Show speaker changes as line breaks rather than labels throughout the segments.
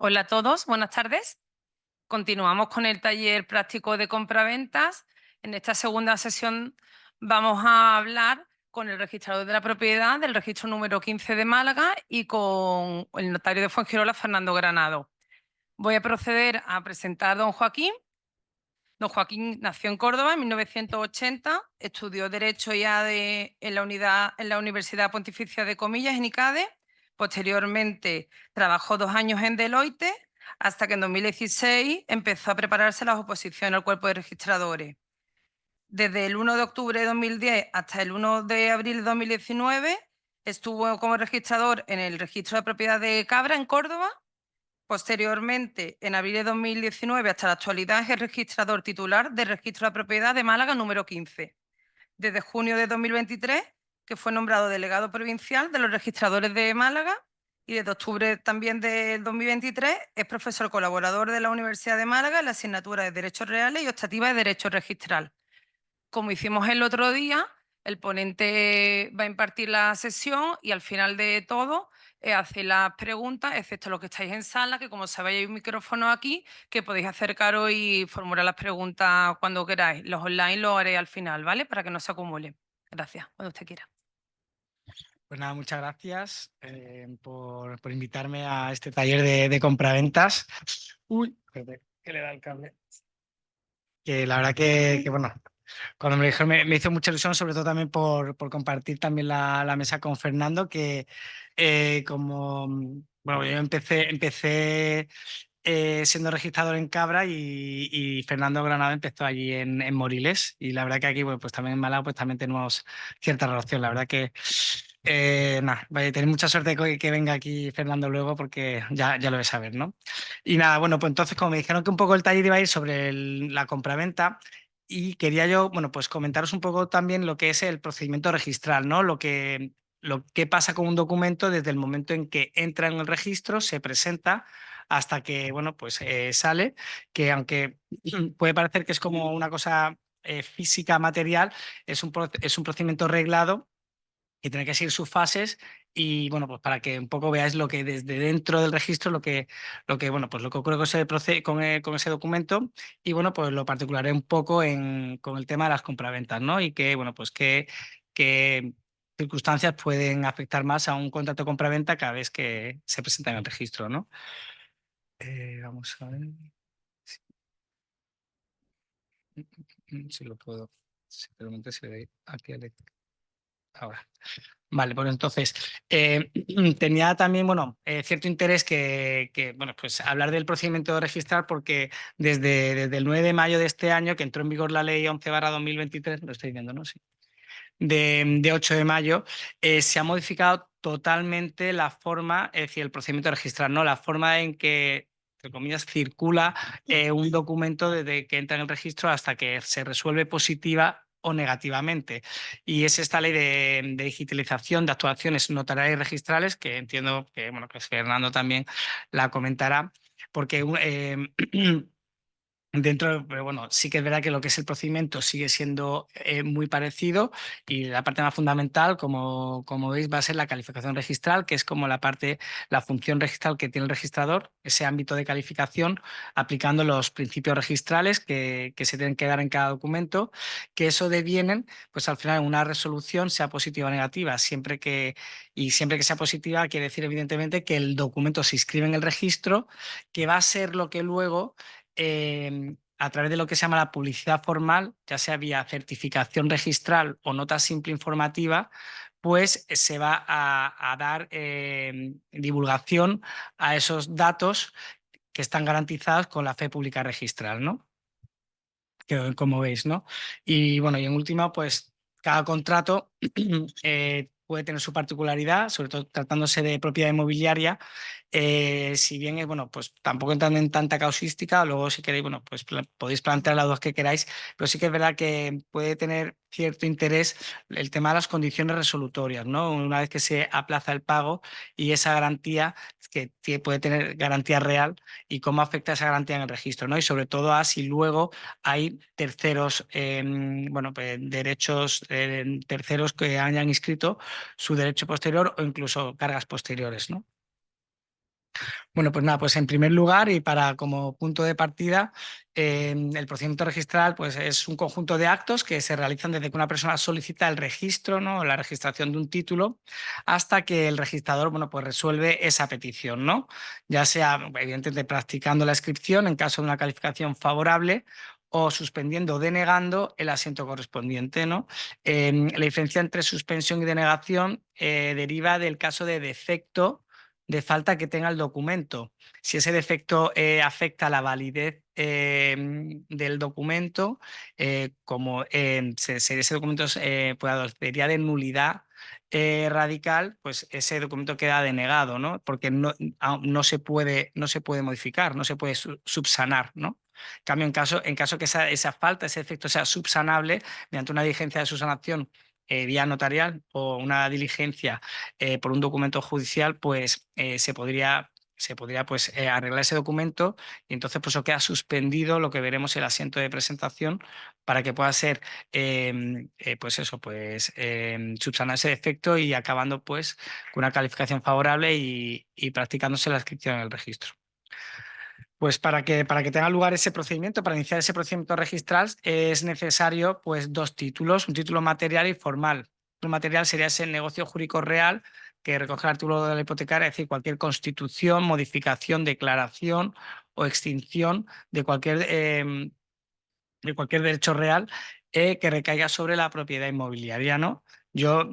Hola a todos, buenas tardes. Continuamos con el taller práctico de compraventas. En esta segunda sesión vamos a hablar con el registrador de la propiedad del registro número 15 de Málaga y con el notario de Fuengirola, Fernando Granado. Voy a proceder a presentar a don Joaquín. Don Joaquín nació en Córdoba en 1980, estudió Derecho y ADE en la Universidad Pontificia de Comillas, en ICADE. Posteriormente trabajó 2 años en Deloitte, hasta que en 2016 empezó a prepararse las oposiciones al cuerpo de registradores. Desde el 1 de octubre de 2010 hasta el 1 de abril de 2019 estuvo como registrador en el registro de propiedad de Cabra, en Córdoba. Posteriormente, en abril de 2019 hasta la actualidad, es el registrador titular del Registro de Propiedad de Málaga número 15. Desde junio de 2023, que fue nombrado delegado provincial de los registradores de Málaga, y desde octubre también del 2023 es profesor colaborador de la Universidad de Málaga en la asignatura de Derechos Reales y Optativa de Derecho Registral. Como hicimos el otro día, el ponente va a impartir la sesión y al final de todo hace las preguntas, excepto los que estáis en sala, que como sabéis hay un micrófono aquí, que podéis acercaros y formular las preguntas cuando queráis. Los online los haré al final, ¿vale? Para que no se acumulen. Gracias, cuando usted quiera.
Pues nada, muchas gracias por invitarme a este taller de compraventas. Uy, espérate, que le da el cable. Que la verdad que, bueno, cuando me lo dijeron me hizo mucha ilusión, sobre todo también por compartir también la mesa con Fernando, que como, bueno, yo empecé siendo registrador en Cabra y Fernando Granado empezó allí en Moriles, y la verdad que aquí, bueno, pues también en Málaga pues también tenemos cierta relación. La verdad que nada, vaya, tenéis mucha suerte que venga aquí Fernando luego, porque ya lo vais a ver, ¿no? Y nada, bueno, pues entonces, como me dijeron que un poco el taller iba a ir sobre la compraventa, y quería yo, bueno, pues comentaros un poco también lo que es el procedimiento registral, ¿no? Lo que pasa con un documento desde el momento en que entra en el registro, se presenta, hasta que, bueno, pues sale, que aunque puede parecer que es como una cosa física, material, es un procedimiento reglado y tiene que seguir sus fases. Y bueno, pues para que un poco veáis lo que desde dentro del registro, bueno, pues lo que ocurre con ese documento. Y bueno, pues lo particularé un poco con el tema de las compraventas, ¿no? Y que, bueno, pues qué circunstancias pueden afectar más a un contrato de compraventa cada vez que se presenta en el registro, ¿no? Vamos a ver si lo puedo. Simplemente se ve aquí ahora. Vale, pues entonces tenía también, bueno, cierto interés bueno, pues hablar del procedimiento de registrar, porque desde el 9 de mayo de este año, que entró en vigor la ley 11/2023, lo estoy viendo, ¿no? Sí. De 8 de mayo, se ha modificado totalmente la forma, es decir, el procedimiento de registrar, ¿no? La forma en que, entre comillas, circula un documento desde que entra en el registro hasta que se resuelve positiva o negativamente. Y es esta ley de digitalización de actuaciones notariales y registrales, que entiendo que, bueno, que Fernando también la comentará, porque pero bueno, sí que es verdad que lo que es el procedimiento sigue siendo muy parecido, y la parte más fundamental, como veis, va a ser la calificación registral, que es como la función registral que tiene el registrador, ese ámbito de calificación, aplicando los principios registrales que se tienen que dar en cada documento, que eso devienen, pues al final, en una resolución, sea positiva o negativa. Siempre que sea positiva, quiere decir evidentemente que el documento se inscribe en el registro, que va a ser lo que luego a través de lo que se llama la publicidad formal, ya sea vía certificación registral o nota simple informativa, pues se va a dar divulgación a esos datos que están garantizados con la fe pública registral, ¿no? Como veis, ¿no? Y bueno, y en última, pues cada contrato puede tener su particularidad, sobre todo tratándose de propiedad inmobiliaria. Si bien es, bueno, pues tampoco entrando en tanta causística, luego si queréis, bueno, pues podéis plantear las dudas que queráis, pero sí que es verdad que puede tener cierto interés el tema de las condiciones resolutorias, ¿no? Una vez que se aplaza el pago, y esa garantía, que puede tener garantía real, y cómo afecta esa garantía en el registro, ¿no? Y sobre todo a si luego hay terceros, bueno, pues derechos, terceros que hayan inscrito su derecho posterior, o incluso cargas posteriores, ¿no? Bueno, pues nada, pues en primer lugar y para como punto de partida, el procedimiento registral pues es un conjunto de actos que se realizan desde que una persona solicita el registro, ¿no? La registración de un título, hasta que el registrador, bueno, pues resuelve esa petición, ¿no? Ya sea, evidentemente, practicando la inscripción en caso de una calificación favorable o suspendiendo o denegando el asiento correspondiente, ¿no? La diferencia entre suspensión y denegación deriva del caso de defecto de falta que tenga el documento. Si ese defecto afecta la validez del documento, como ese documento pues, adolecería de nulidad radical, pues ese documento queda denegado, ¿no? Porque no se puede modificar, no se puede subsanar, ¿no? En cambio, en caso que esa falta, ese defecto sea subsanable mediante una diligencia de subsanación vía notarial o una diligencia por un documento judicial, pues se podría pues, arreglar ese documento y entonces pues eso queda suspendido, lo que veremos el asiento de presentación para que pueda ser pues eso, pues subsanar ese defecto y acabando pues con una calificación favorable y practicándose la inscripción en el registro. Pues para que tenga lugar ese procedimiento, para iniciar ese procedimiento registral, es necesario pues, dos títulos, un título material y formal. El material sería ese negocio jurídico real que recoge el artículo de la hipotecaria, es decir, cualquier constitución, modificación, declaración o extinción de cualquier derecho real que recaiga sobre la propiedad inmobiliaria, ¿no? Yo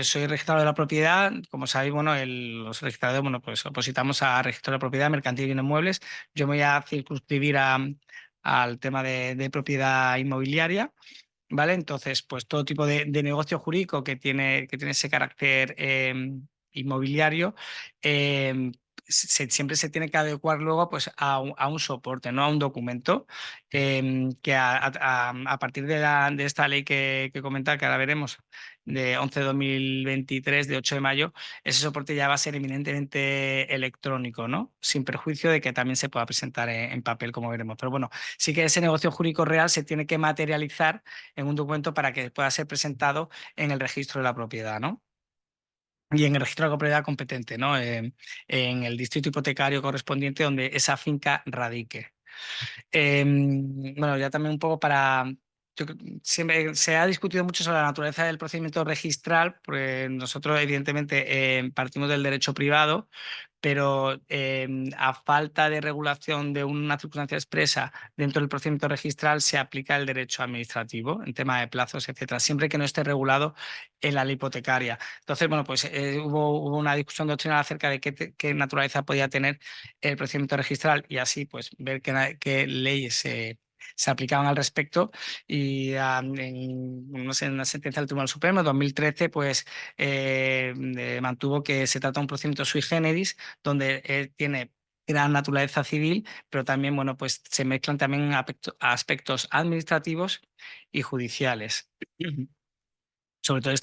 soy registrador de la propiedad. Como sabéis, bueno, los registradores, bueno, pues opositamos a registro de la propiedad, mercantil y bienes muebles. Yo me voy a circunscribir al tema de propiedad inmobiliaria. ¿Vale? Entonces, pues todo tipo de negocio jurídico que tiene ese carácter inmobiliario, eh, siempre se tiene que adecuar luego pues, a un soporte, ¿no? A un documento que a partir de esta ley que comenta, que ahora veremos, de 11/2023, de 8 de mayo, ese soporte ya va a ser eminentemente electrónico, ¿no? Sin perjuicio de que también se pueda presentar en papel, como veremos. Pero bueno, sí que ese negocio jurídico real se tiene que materializar en un documento para que pueda ser presentado en el registro de la propiedad, ¿no? Y en el registro de la propiedad competente, ¿no? En el distrito hipotecario correspondiente donde esa finca radique. Bueno, ya también un poco siempre se ha discutido mucho sobre la naturaleza del procedimiento registral, porque nosotros evidentemente partimos del derecho privado, pero a falta de regulación de una circunstancia expresa dentro del procedimiento registral se aplica el derecho administrativo en tema de plazos, etcétera, siempre que no esté regulado en la ley hipotecaria. Entonces, bueno, pues hubo una discusión doctrinal acerca de qué naturaleza podía tener el procedimiento registral y así pues ver qué leyes se aplicaban al respecto y no sé, en una sentencia del Tribunal Supremo de 2013 pues mantuvo que se trata de un procedimiento sui generis donde tiene gran naturaleza civil, pero también, bueno, pues se mezclan también aspectos administrativos y judiciales. Sobre todo en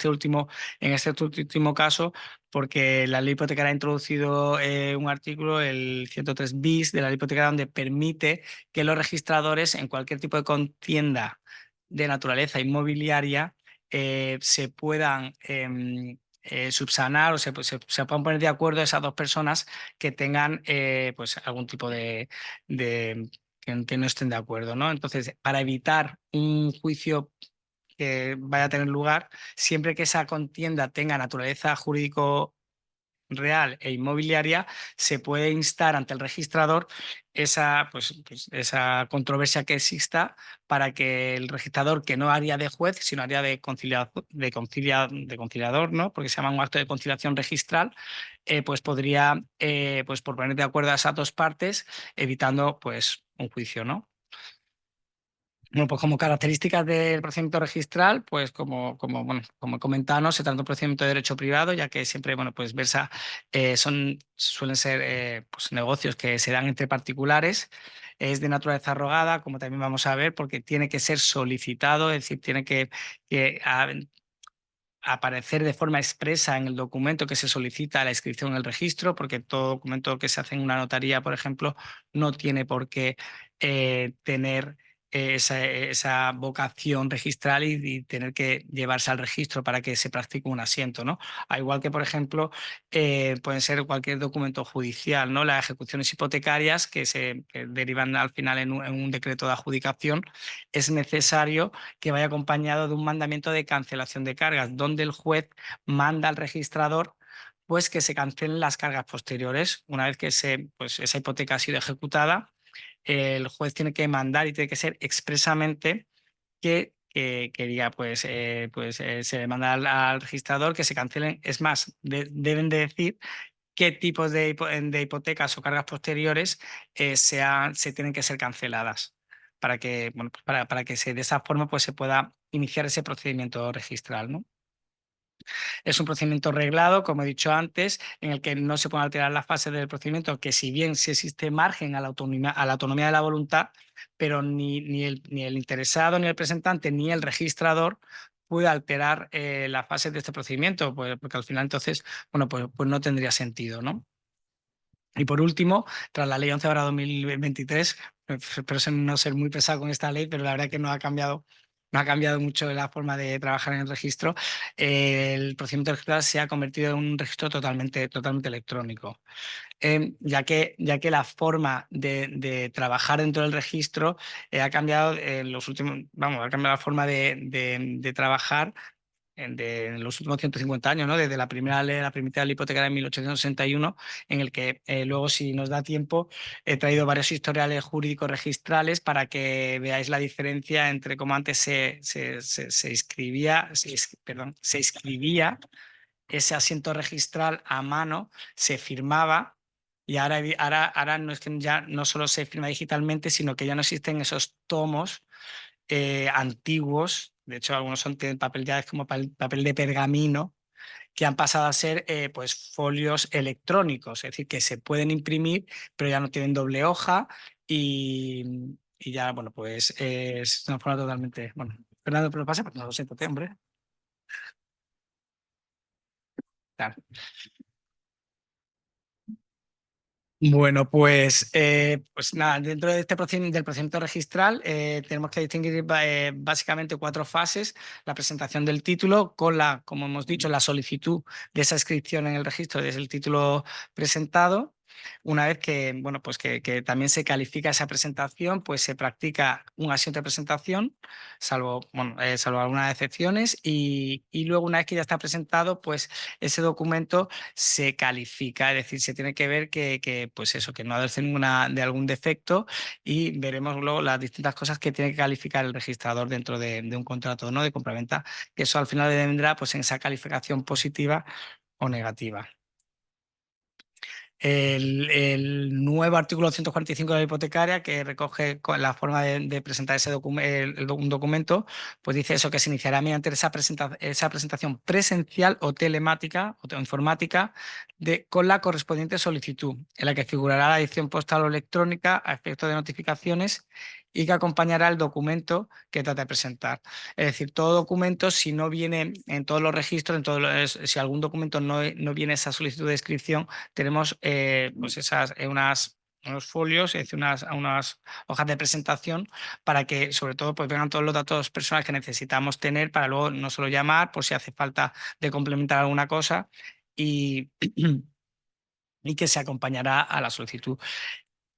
este último caso, porque la ley hipotecaria ha introducido un artículo, el 103 bis de la ley hipotecaria, donde permite que los registradores en cualquier tipo de contienda de naturaleza inmobiliaria se puedan subsanar o se puedan poner de acuerdo esas dos personas que tengan pues algún tipo que no estén de acuerdo, ¿no? Entonces, para evitar un juicio que vaya a tener lugar, siempre que esa contienda tenga naturaleza jurídico real e inmobiliaria, se puede instar ante el registrador pues, esa controversia que exista para que el registrador, que no haría de juez, sino haría de conciliador, ¿no? Porque se llama un acto de conciliación registral, pues podría, pues por poner de acuerdo a esas dos partes, evitando pues un juicio, ¿no? Bueno, pues como características del procedimiento registral, pues bueno, como he comentado, ¿no? Se trata de un procedimiento de derecho privado, ya que siempre, bueno, pues suelen ser pues negocios que se dan entre particulares. Es de naturaleza rogada, como también vamos a ver, porque tiene que ser solicitado, es decir, tiene que aparecer de forma expresa en el documento que se solicita la inscripción en el registro, porque todo documento que se hace en una notaría, por ejemplo, no tiene por qué tener esa vocación registral y tener que llevarse al registro para que se practique un asiento, ¿no? Al igual que, por ejemplo, pueden ser cualquier documento judicial, ¿no? Las ejecuciones hipotecarias que derivan al final en un decreto de adjudicación, es necesario que vaya acompañado de un mandamiento de cancelación de cargas, donde el juez manda al registrador pues que se cancelen las cargas posteriores. Una vez que pues, esa hipoteca ha sido ejecutada, el juez tiene que mandar y tiene que ser expresamente que diga, se le manda al registrador que se cancelen. Es más, deben de decir qué tipos de hipotecas o cargas posteriores se tienen que ser canceladas para que, bueno, pues para que de esa forma pues, se pueda iniciar ese procedimiento registral, ¿no? Es un procedimiento reglado, como he dicho antes, en el que no se pueden alterar las fases del procedimiento, que si bien sí existe margen a la autonomía de la voluntad, pero ni el interesado, ni el presentante, ni el registrador puede alterar las fases de este procedimiento, pues, porque al final entonces, bueno, pues no tendría sentido, ¿no? Y por último, tras la ley 11/2023, espero no ser muy pesado con esta ley, pero la verdad que no ha cambiado mucho la forma de trabajar en el registro. El procedimiento registral se ha convertido en un registro totalmente electrónico. Ya que la forma de trabajar dentro del registro ha cambiado en los últimos, vamos, ha cambiado la forma de trabajar en los últimos 150 años, ¿no? Desde la primera ley, la primera ley hipotecaria de 1861, en el que luego, si nos da tiempo, he traído varios historiales jurídicos registrales para que veáis la diferencia entre cómo antes se escribía, se escribía ese asiento registral a mano, se firmaba. Y ahora no es que ya no solo se firma digitalmente, sino que ya no existen esos tomos antiguos. De hecho, algunos tienen papel ya es como papel de pergamino, que han pasado a ser pues folios electrónicos, es decir, que se pueden imprimir, pero ya no tienen doble hoja y ya, bueno, pues es una forma totalmente. Bueno, Fernando, pero pasa, pues no lo siento, hombre. Claro. Bueno, pues nada, dentro de este del procedimiento registral tenemos que distinguir básicamente cuatro fases: la presentación del título con como hemos dicho, la solicitud de esa inscripción en el registro desde el título presentado. Una vez que, bueno, pues que también se califica esa presentación, pues se practica un asiento de presentación, salvo algunas excepciones, y luego una vez que ya está presentado, pues ese documento se califica, es decir, se tiene que ver pues eso, que no adolece de algún defecto, y veremos luego las distintas cosas que tiene que calificar el registrador dentro de un contrato, ¿no?, de compraventa, que eso al final vendrá pues en esa calificación positiva o negativa. El nuevo artículo 145 de la hipotecaria, que recoge la forma de presentar un documento, pues dice eso, que se iniciará mediante esa presentación presencial o telemática o informática con la correspondiente solicitud, en la que figurará la dirección postal o electrónica a efectos de notificaciones y que acompañará el documento que trata de presentar. Es decir, todo documento, si no viene en todos los registros, si algún documento no viene esa solicitud de inscripción, tenemos pues unos folios, es decir, unas hojas de presentación, para que sobre todo pues vengan todos los datos personales que necesitamos tener para luego no solo llamar por si hace falta de complementar alguna cosa, y, y que se acompañará a la solicitud.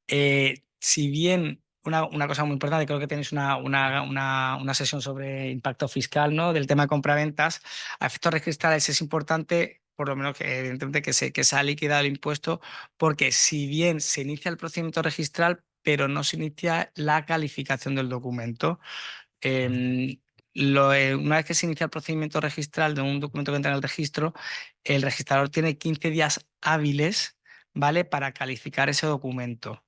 Si bien una cosa muy importante, creo que tenéis una sesión sobre impacto fiscal, ¿no?, del tema de compraventas. A efectos registrales es importante, por lo menos que evidentemente que se ha liquidado el impuesto, porque si bien se inicia el procedimiento registral, pero no se inicia la calificación del documento. Una vez que se inicia el procedimiento registral de un documento que entra en el registro, el registrador tiene 15 días hábiles, ¿vale?, para calificar ese documento.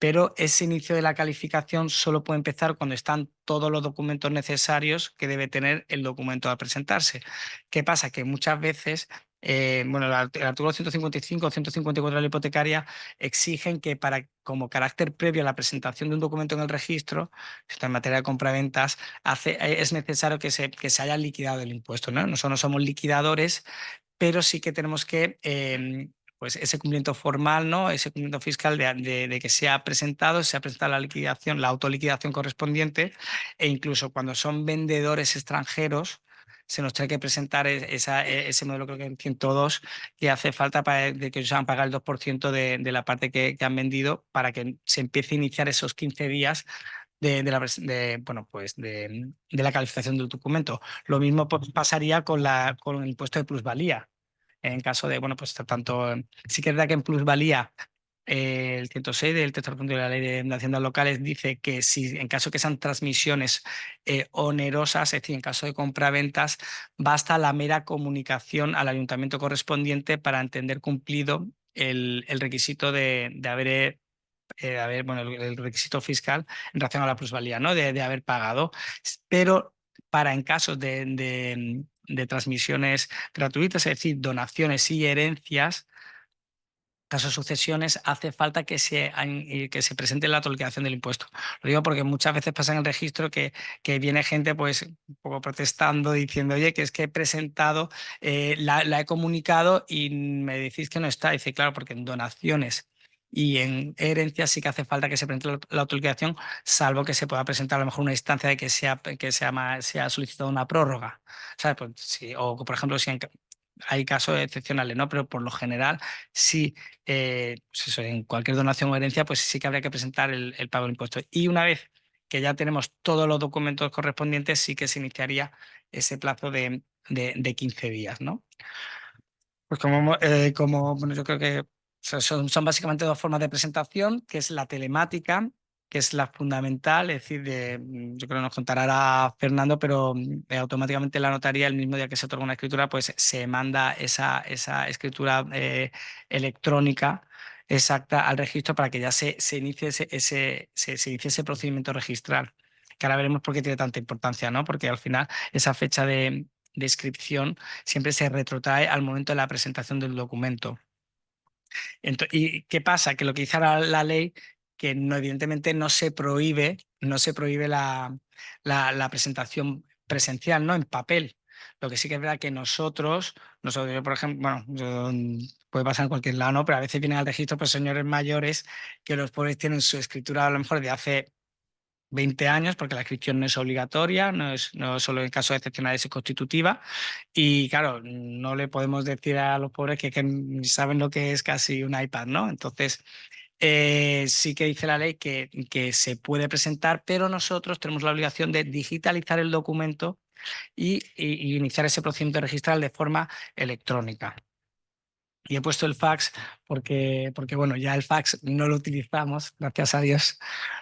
Pero ese inicio de la calificación solo puede empezar cuando están todos los documentos necesarios que debe tener el documento al presentarse. ¿Qué pasa? Que muchas veces, bueno, el artículo 155 o 154 de la hipotecaria exigen que como carácter previo a la presentación de un documento en el registro, esto en materia de compraventas, es necesario que se haya liquidado el impuesto, ¿no? Nosotros no somos liquidadores, pero sí que tenemos que pues ese cumplimiento formal, ¿no? Ese cumplimiento fiscal de que se ha presentado la liquidación, la autoliquidación correspondiente, e incluso cuando son vendedores extranjeros, se nos tiene que presentar ese modelo, creo que en 102, que hace falta para de que ellos hagan pagar el 2% de la parte que han vendido para que se empiece a iniciar esos 15 días bueno, pues de la calificación del documento. Lo mismo pasaría con el impuesto de plusvalía. En caso de, bueno, pues tanto, sí que es verdad que en plusvalía el 106 del tercer punto de la ley de haciendas locales dice que si en caso que sean transmisiones onerosas, es decir, en caso de compraventas, basta la mera comunicación al ayuntamiento correspondiente para entender cumplido el requisito bueno, el requisito fiscal en relación a la plusvalía, ¿no? De haber pagado. Pero para en casos de transmisiones gratuitas, es decir, donaciones y herencias, caso de sucesiones, hace falta que se presente la autoliquidación del impuesto. Lo digo porque muchas veces pasa en el registro que viene gente pues un poco protestando, diciendo, oye, que es que he presentado, la he comunicado y me decís que no está. Dice, claro, porque en donaciones y en herencias sí que hace falta que se presente la autoliquidación, salvo que se pueda presentar a lo mejor una instancia de se ha solicitado una prórroga. ¿Sabes? Pues, sí, o, por ejemplo, si hay casos excepcionales, ¿no? Pero por lo general, sí, pues eso, en cualquier donación o herencia, pues sí que habría que presentar el pago del impuesto. Y una vez que ya tenemos todos los documentos correspondientes, sí que se iniciaría ese plazo de 15 días, ¿no? Pues bueno, yo creo que son básicamente dos formas de presentación, que es la telemática, que es la fundamental, es decir, yo creo que nos contará ahora Fernando, pero automáticamente la notaría, el mismo día que se otorga una escritura, pues se manda esa escritura electrónica exacta al registro para que ya se inicie se inicie ese procedimiento registral, que ahora veremos por qué tiene tanta importancia, ¿no? Porque al final esa fecha de inscripción siempre se retrotrae al momento de la presentación del documento. ¿Y qué pasa? Que lo que dice la ley, que no, evidentemente no se prohíbe la presentación presencial, ¿no? En papel. Lo que sí que es verdad que nosotros yo, por ejemplo, bueno, puede pasar en cualquier lado, ¿no? Pero a veces vienen al registro pues, señores mayores que los pobres tienen su escritura a lo mejor de hace 20 años, porque la inscripción no es obligatoria, no solo en casos excepcionales es constitutiva. Y claro, no le podemos decir a los pobres que ni saben lo que es casi un iPad, ¿no? Entonces, sí que dice la ley que se puede presentar, pero nosotros tenemos la obligación de digitalizar el documento y iniciar ese procedimiento registral de forma electrónica. Y he puesto el fax porque, bueno, ya el fax no lo utilizamos, gracias a Dios,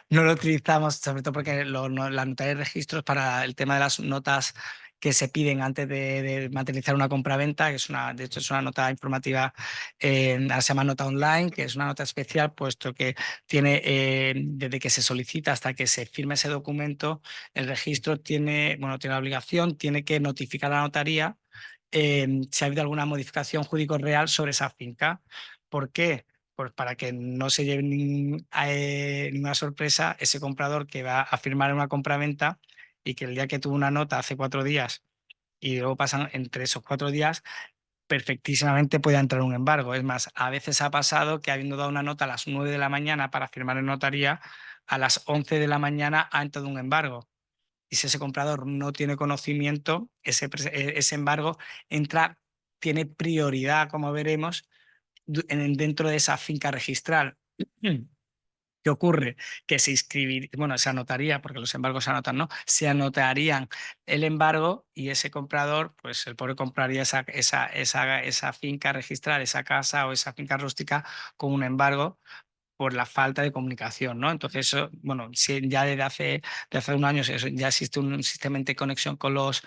no lo utilizamos, sobre todo porque la notaría de registros para el tema de las notas que se piden antes de materializar una compraventa, que de hecho es una nota informativa, se llama nota online, que es una nota especial, puesto que tiene, desde que se solicita hasta que se firme ese documento, el registro tiene la obligación, tiene que notificar a la notaría si ha habido alguna modificación jurídico-real sobre esa finca. ¿Por qué? Pues para que no se lleve ninguna sorpresa ese comprador que va a firmar una compraventa y que el día que tuvo una nota hace 4 días y luego pasan entre esos 4 días, perfectísimamente puede entrar un embargo. Es más, a veces ha pasado que habiendo dado una nota a las 9 de la mañana para firmar en notaría, a las 11 de la mañana ha entrado un embargo. Y si ese comprador no tiene conocimiento, ese embargo tiene prioridad, como veremos, dentro de esa finca registral. ¿Qué ocurre? Que se anotaría, porque los embargos se anotan, ¿no? Se anotarían el embargo y ese comprador, pues el pobre compraría esa finca registral, esa casa o esa finca rústica con un embargo por la falta de comunicación, ¿no? Entonces, eso, bueno, ya desde hace unos años ya existe un sistema de conexión con las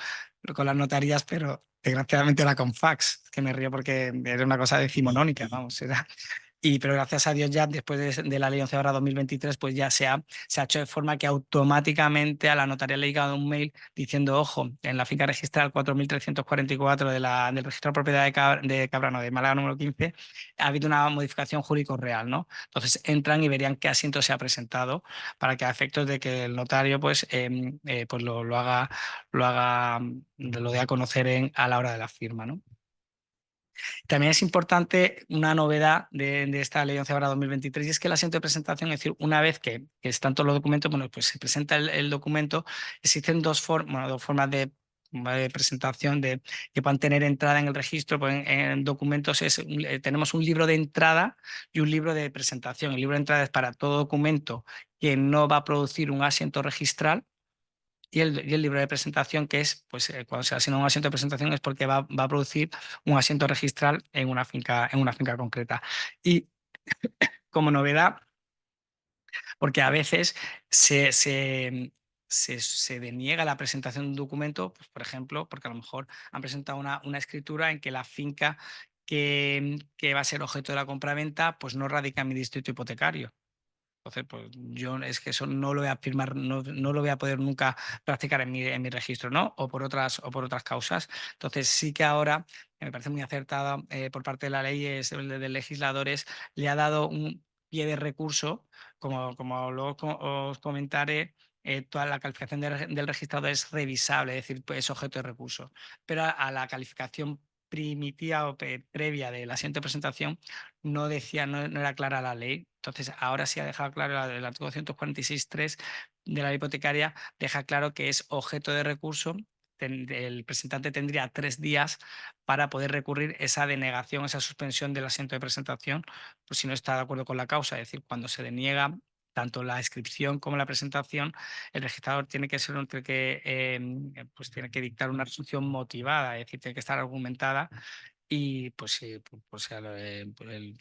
notarías, pero desgraciadamente era con fax, que me río porque era una cosa decimonónica, vamos, pero gracias a Dios ya después de la Ley 11/2023, pues ya se ha hecho de forma que automáticamente a la notaría le ha llegado un mail diciendo, ojo, en la finca registral 4344 del registro de propiedad de Cabrano de Málaga número 15, ha habido una modificación jurídico real, ¿no? Entonces entran y verían qué asiento se ha presentado para que a efectos de que el notario pues lo dé a conocer a la hora de la firma, ¿no? También es importante una novedad de esta Ley 11/2023 y es que el asiento de presentación, es decir, una vez que están todos los documentos, bueno, pues se presenta el documento, existen dos formas de presentación que puedan tener entrada en el registro. Pues en documentos tenemos un libro de entrada y un libro de presentación. El libro de entrada es para todo documento que no va a producir un asiento registral. Y el libro de presentación, que es, pues, cuando se asigna un asiento de presentación es porque va a producir un asiento registral en una finca concreta. Y como novedad, porque a veces se deniega la presentación de un documento, pues, por ejemplo, porque a lo mejor han presentado una escritura en que la finca que va a ser objeto de la compraventa pues no radica en mi distrito hipotecario. Entonces, pues yo es que eso no lo voy a firmar, no lo voy a poder nunca practicar en mi registro, ¿no? O por otras causas. Entonces, sí que ahora, que me parece muy acertada por parte de la ley, del legislador, le ha dado un pie de recurso, como luego os comentaré. Toda la calificación del registrado es revisable, es decir, pues, es objeto de recurso. Pero a la calificación primitiva o previa del asiento de presentación no decía, no era clara la ley. Entonces, ahora sí ha dejado claro el artículo 146.3 de la ley hipotecaria, deja claro que es objeto de recurso. El presentante tendría 3 días para poder recurrir esa denegación, esa suspensión del asiento de presentación, pues si no está de acuerdo con la causa. Es decir, cuando se deniega tanto la inscripción como la presentación, el registrador tiene que ser pues tiene que dictar una resolución motivada, es decir, tiene que estar argumentada y pues, pues, yo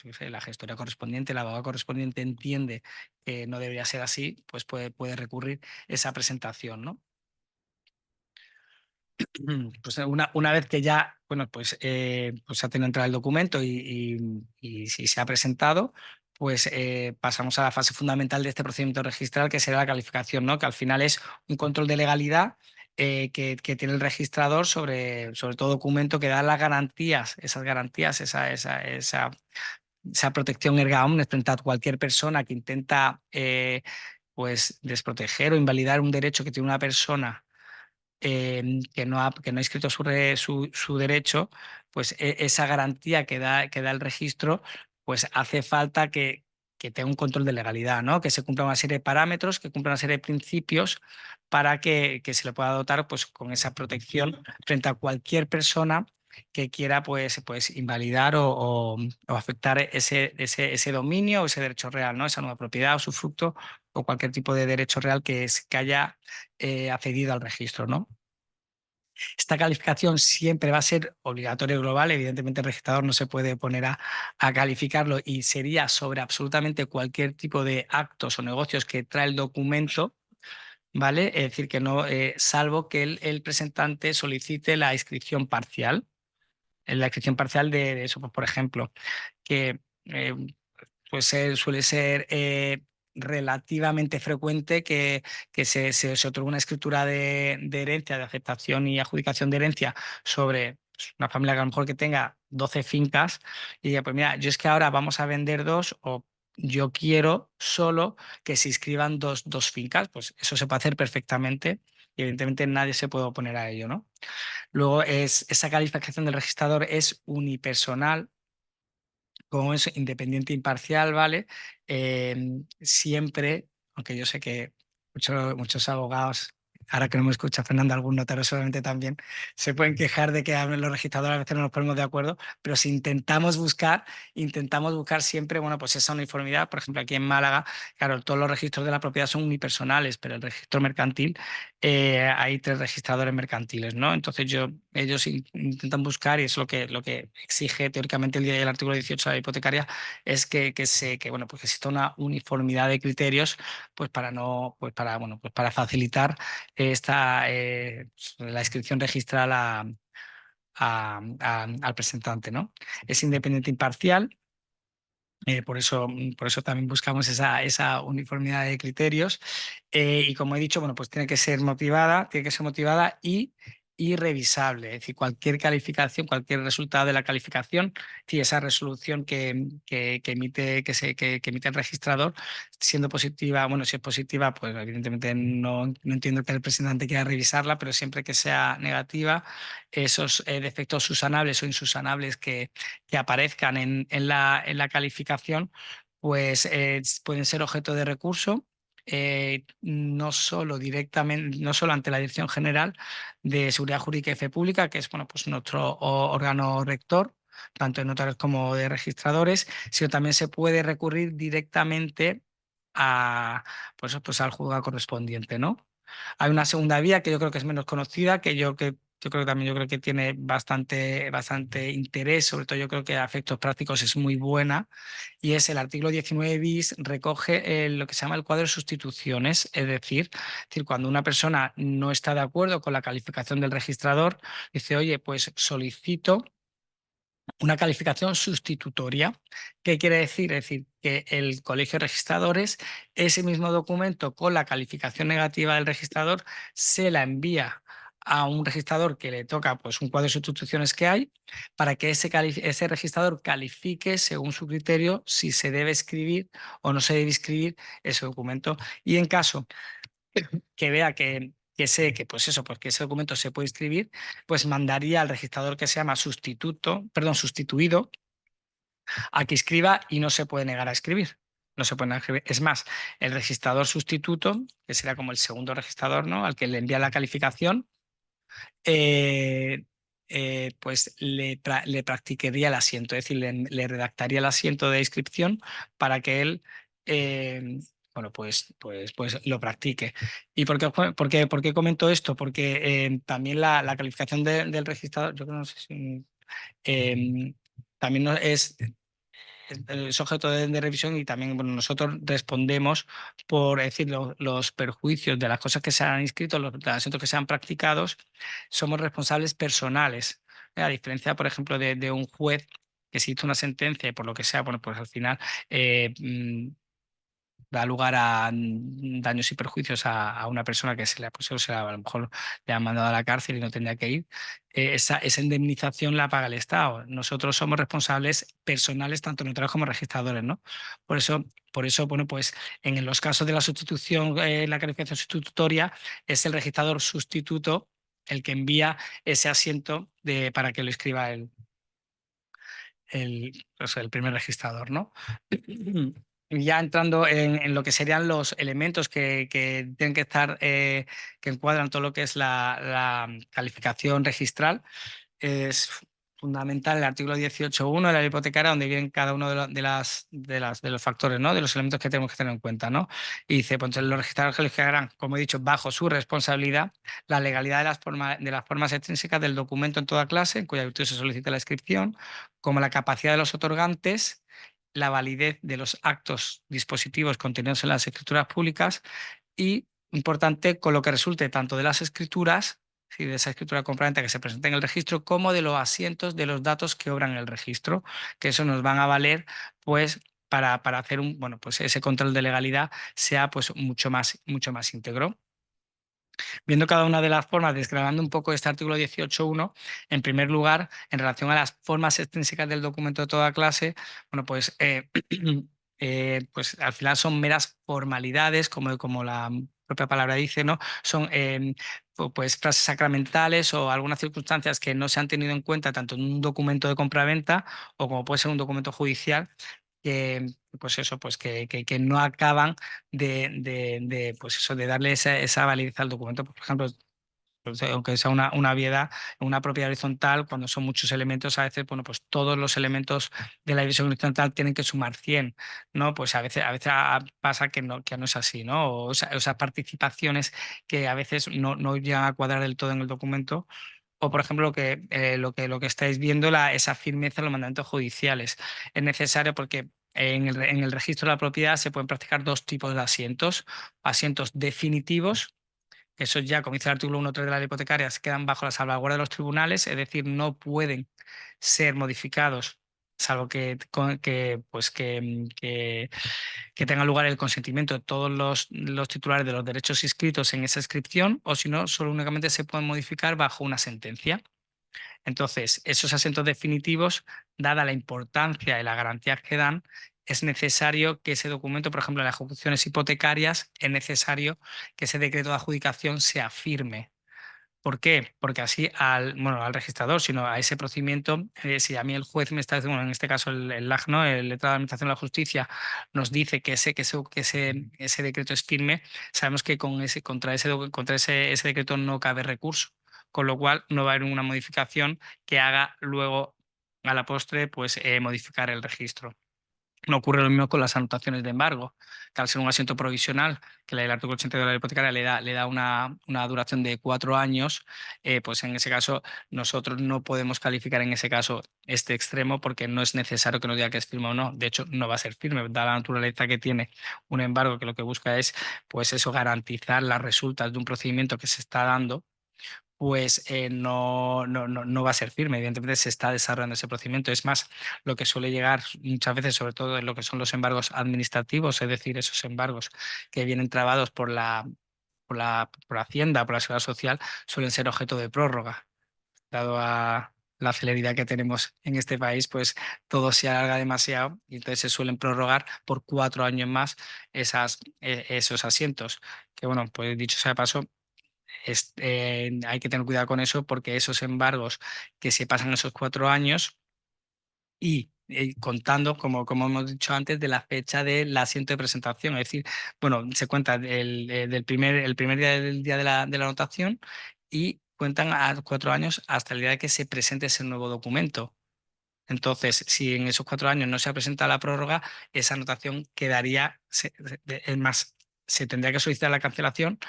qué sé, la gestora correspondiente, el abogado correspondiente entiende que no debería ser así, pues puede recurrir esa presentación, ¿no? Pues una vez que ya, bueno, pues ha tenido entrada el documento y si se ha presentado, pues pasamos a la fase fundamental de este procedimiento registral, que será la calificación, ¿no? Que al final es un control de legalidad que tiene el registrador sobre todo documento que da las garantías, esa protección erga omnes frente a cualquier persona que intenta pues desproteger o invalidar un derecho que tiene una persona que no ha inscrito su derecho. Pues esa garantía que da el registro, pues hace falta que tenga un control de legalidad, ¿no? Que se cumpla una serie de parámetros, que cumpla una serie de principios para que se le pueda dotar pues, con esa protección frente a cualquier persona que quiera pues invalidar o afectar ese dominio o ese derecho real, ¿no? Esa nueva propiedad o su fruto o cualquier tipo de derecho real que haya accedido al registro, ¿no? Esta calificación siempre va a ser obligatoria y global. Evidentemente, el registrador no se puede poner a calificarlo y sería sobre absolutamente cualquier tipo de actos o negocios que trae el documento, ¿vale? Es decir, que no, salvo que el presentante solicite la inscripción parcial. En la inscripción parcial de eso, pues, por ejemplo, que pues suele ser relativamente frecuente que se otorgue una escritura de herencia, de aceptación y adjudicación de herencia sobre pues, una familia que a lo mejor que tenga 12 fincas y diga, pues mira, yo es que ahora vamos a vender dos o yo quiero solo que se inscriban dos fincas, pues eso se puede hacer perfectamente y evidentemente nadie se puede oponer a ello, ¿no? Luego esa calificación del registrador es unipersonal, como es independiente e imparcial, ¿vale? Siempre, aunque yo sé que muchos abogados, ahora que no me escucha Fernando, algún notario seguramente también, se pueden quejar de que a los registradores a veces no nos ponemos de acuerdo, pero si intentamos buscar siempre, bueno, pues esa uniformidad. Por ejemplo, aquí en Málaga, claro, todos los registros de la propiedad son unipersonales, pero el registro mercantil, hay 3 registradores mercantiles, ¿no? Entonces ellos intentan buscar, y es lo que exige teóricamente el artículo 18 de la hipotecaria, es bueno, pues que exista una uniformidad de criterios, pues para no, bueno, pues para facilitar la inscripción registral al presentante, ¿no? Es independiente e imparcial. Por eso también buscamos esa uniformidad de criterios. Y como he dicho, bueno, pues tiene que ser motivada y irrevisable. Es decir, cualquier calificación, cualquier resultado de la calificación, y esa resolución que emite, que emite el registrador, siendo positiva, bueno, si es positiva, pues evidentemente no entiendo que el representante quiera revisarla, pero siempre que sea negativa, esos defectos susanables o insubsanables que aparezcan en la calificación, pues pueden ser objeto de recurso. No solo directamente, no solo ante la Dirección General de Seguridad Jurídica y Fe Pública, que es bueno, pues nuestro órgano rector, tanto de notarios como de registradores, sino también se puede recurrir directamente a, pues al juzgado correspondiente, ¿no? Hay una segunda vía que yo creo que es menos conocida, yo creo que también yo creo que tiene bastante interés, sobre todo yo creo que a efectos prácticos es muy buena, y es el artículo 19 bis, recoge lo que se llama el cuadro de sustituciones, es decir, cuando una persona no está de acuerdo con la calificación del registrador, dice, oye, pues solicito una calificación sustitutoria. ¿Qué quiere decir? Es decir, que el colegio de registradores, ese mismo documento con la calificación negativa del registrador, se la envía a un registrador que le toca pues, un cuadro de sustituciones que hay, para que ese registrador califique según su criterio si se debe escribir o no se debe escribir ese documento. Y en caso que vea pues eso, pues que ese documento se puede escribir, pues mandaría al registrador que se llama sustituido, a que escriba, y no se puede negar a escribir. No se puede negar a escribir. Es más, el registrador sustituto, que será como el segundo registrador, ¿no? Al que le envía la calificación, eh, pues le practicaría el asiento, es decir, le redactaría el asiento de inscripción para que él, bueno, pues lo practique. ¿Y por qué comento esto? Porque también la calificación del registrador, yo creo, no sé si también es objeto de revisión, y también bueno, nosotros respondemos por decir los perjuicios de las cosas que se han inscrito, los asientos que se han practicados, somos responsables personales. A diferencia, por ejemplo, de un juez que se hizo una sentencia y por lo que sea, bueno, pues al final eh, mm, da lugar a daños y perjuicios a una persona que se le ha puesto, a lo mejor le han mandado a la cárcel y no tendría que ir, esa indemnización la paga el Estado. Nosotros somos responsables personales, tanto notarios como registradores, ¿no? Por eso, bueno, pues en los casos de la sustitución, la calificación sustitutoria, es el registrador sustituto el que envía ese asiento para que lo escriba el primer registrador, ¿no? Ya entrando en lo que serían los elementos que tienen que estar, que encuadran todo lo que es la calificación registral, es fundamental el artículo 18.1 de la ley hipotecaria, donde vienen cada uno de los factores, ¿no? De los elementos que tenemos que tener en cuenta, ¿no? Y dice, pues los registradores calificarán, como he dicho, bajo su responsabilidad, la legalidad de las formas extrínsecas del documento en toda clase, en cuya virtud se solicita la inscripción, como la capacidad de los otorgantes, la validez de los actos dispositivos contenidos en las escrituras públicas, y, importante, con lo que resulte tanto de las escrituras, sí, de esa escritura compraventa que se presenta en el registro, como de los asientos de los datos que obran el registro, que eso nos van a valer pues para hacer bueno, pues ese control de legalidad sea pues mucho más íntegro. Viendo cada una de las formas, desgranando un poco este artículo 18.1, en primer lugar, en relación a las formas extrínsecas del documento de toda clase, bueno, pues, pues al final son meras formalidades, como la propia palabra dice, ¿no? Son pues frases sacramentales o algunas circunstancias que no se han tenido en cuenta tanto en un documento de compraventa o como puede ser un documento judicial, que pues eso, pues que no acaban pues eso, de darle esa validez al documento. Por ejemplo, pues, aunque sea una obviedad, en una propiedad horizontal, cuando son muchos elementos, a veces, bueno, pues todos los elementos de la división horizontal tienen que sumar 100, ¿no? Pues a veces pasa que no es así, ¿no? O esas participaciones que a veces no llegan a cuadrar del todo en el documento. O, por ejemplo, lo que estáis viendo, esa firmeza en los mandamientos judiciales. Es necesario porque en el registro de la propiedad se pueden practicar dos tipos de asientos: asientos definitivos, que eso ya, como dice el artículo 1.3 de la ley hipotecaria, se quedan bajo la salvaguardia de los tribunales, es decir, no pueden ser modificados salvo que tenga lugar el consentimiento de todos los titulares de los derechos inscritos en esa inscripción, o si no, solo únicamente se pueden modificar bajo una sentencia. Entonces, esos asientos definitivos, dada la importancia y las garantías que dan, es necesario que ese documento, por ejemplo, en las ejecuciones hipotecarias, es necesario que ese decreto de adjudicación sea firme. ¿Por qué? Porque así bueno, al registrador, sino a ese procedimiento, si a mí el juez me está diciendo, bueno, en este caso el LAJ, ¿no? El letrado de Administración de la Justicia, nos dice que ese decreto es firme, sabemos que contra ese decreto no cabe recurso, con lo cual no va a haber una modificación que haga luego a la postre pues, modificar el registro. No ocurre lo mismo con las anotaciones de embargo, que al ser un asiento provisional, que el artículo 82 de la ley hipotecaria le da una duración de 4 años, pues en ese caso nosotros no podemos calificar en ese caso este extremo porque no es necesario que nos diga que es firme o no. De hecho, no va a ser firme, dada la naturaleza que tiene un embargo que lo que busca es, pues eso, garantizar las resultas de un procedimiento que se está dando, pues no va a ser firme. Evidentemente se está desarrollando ese procedimiento. Es más, lo que suele llegar muchas veces, sobre todo en lo que son los embargos administrativos, es decir, esos embargos que vienen trabados por Hacienda, por la Seguridad Social, suelen ser objeto de prórroga. Dado a la celeridad que tenemos en este país, pues todo se alarga demasiado y entonces se suelen prorrogar por 4 años más esos asientos. Que bueno, pues dicho sea de paso, hay que tener cuidado con eso porque esos embargos que se pasan esos 4 años y contando, como hemos dicho antes, de la fecha del asiento de presentación, es decir, bueno, se cuenta el primer día de la anotación y cuentan a 4 años hasta el día de que se presente ese nuevo documento. Entonces, si en esos 4 años no se ha presentado la prórroga, esa anotación quedaría, es más, se tendría que solicitar la cancelación,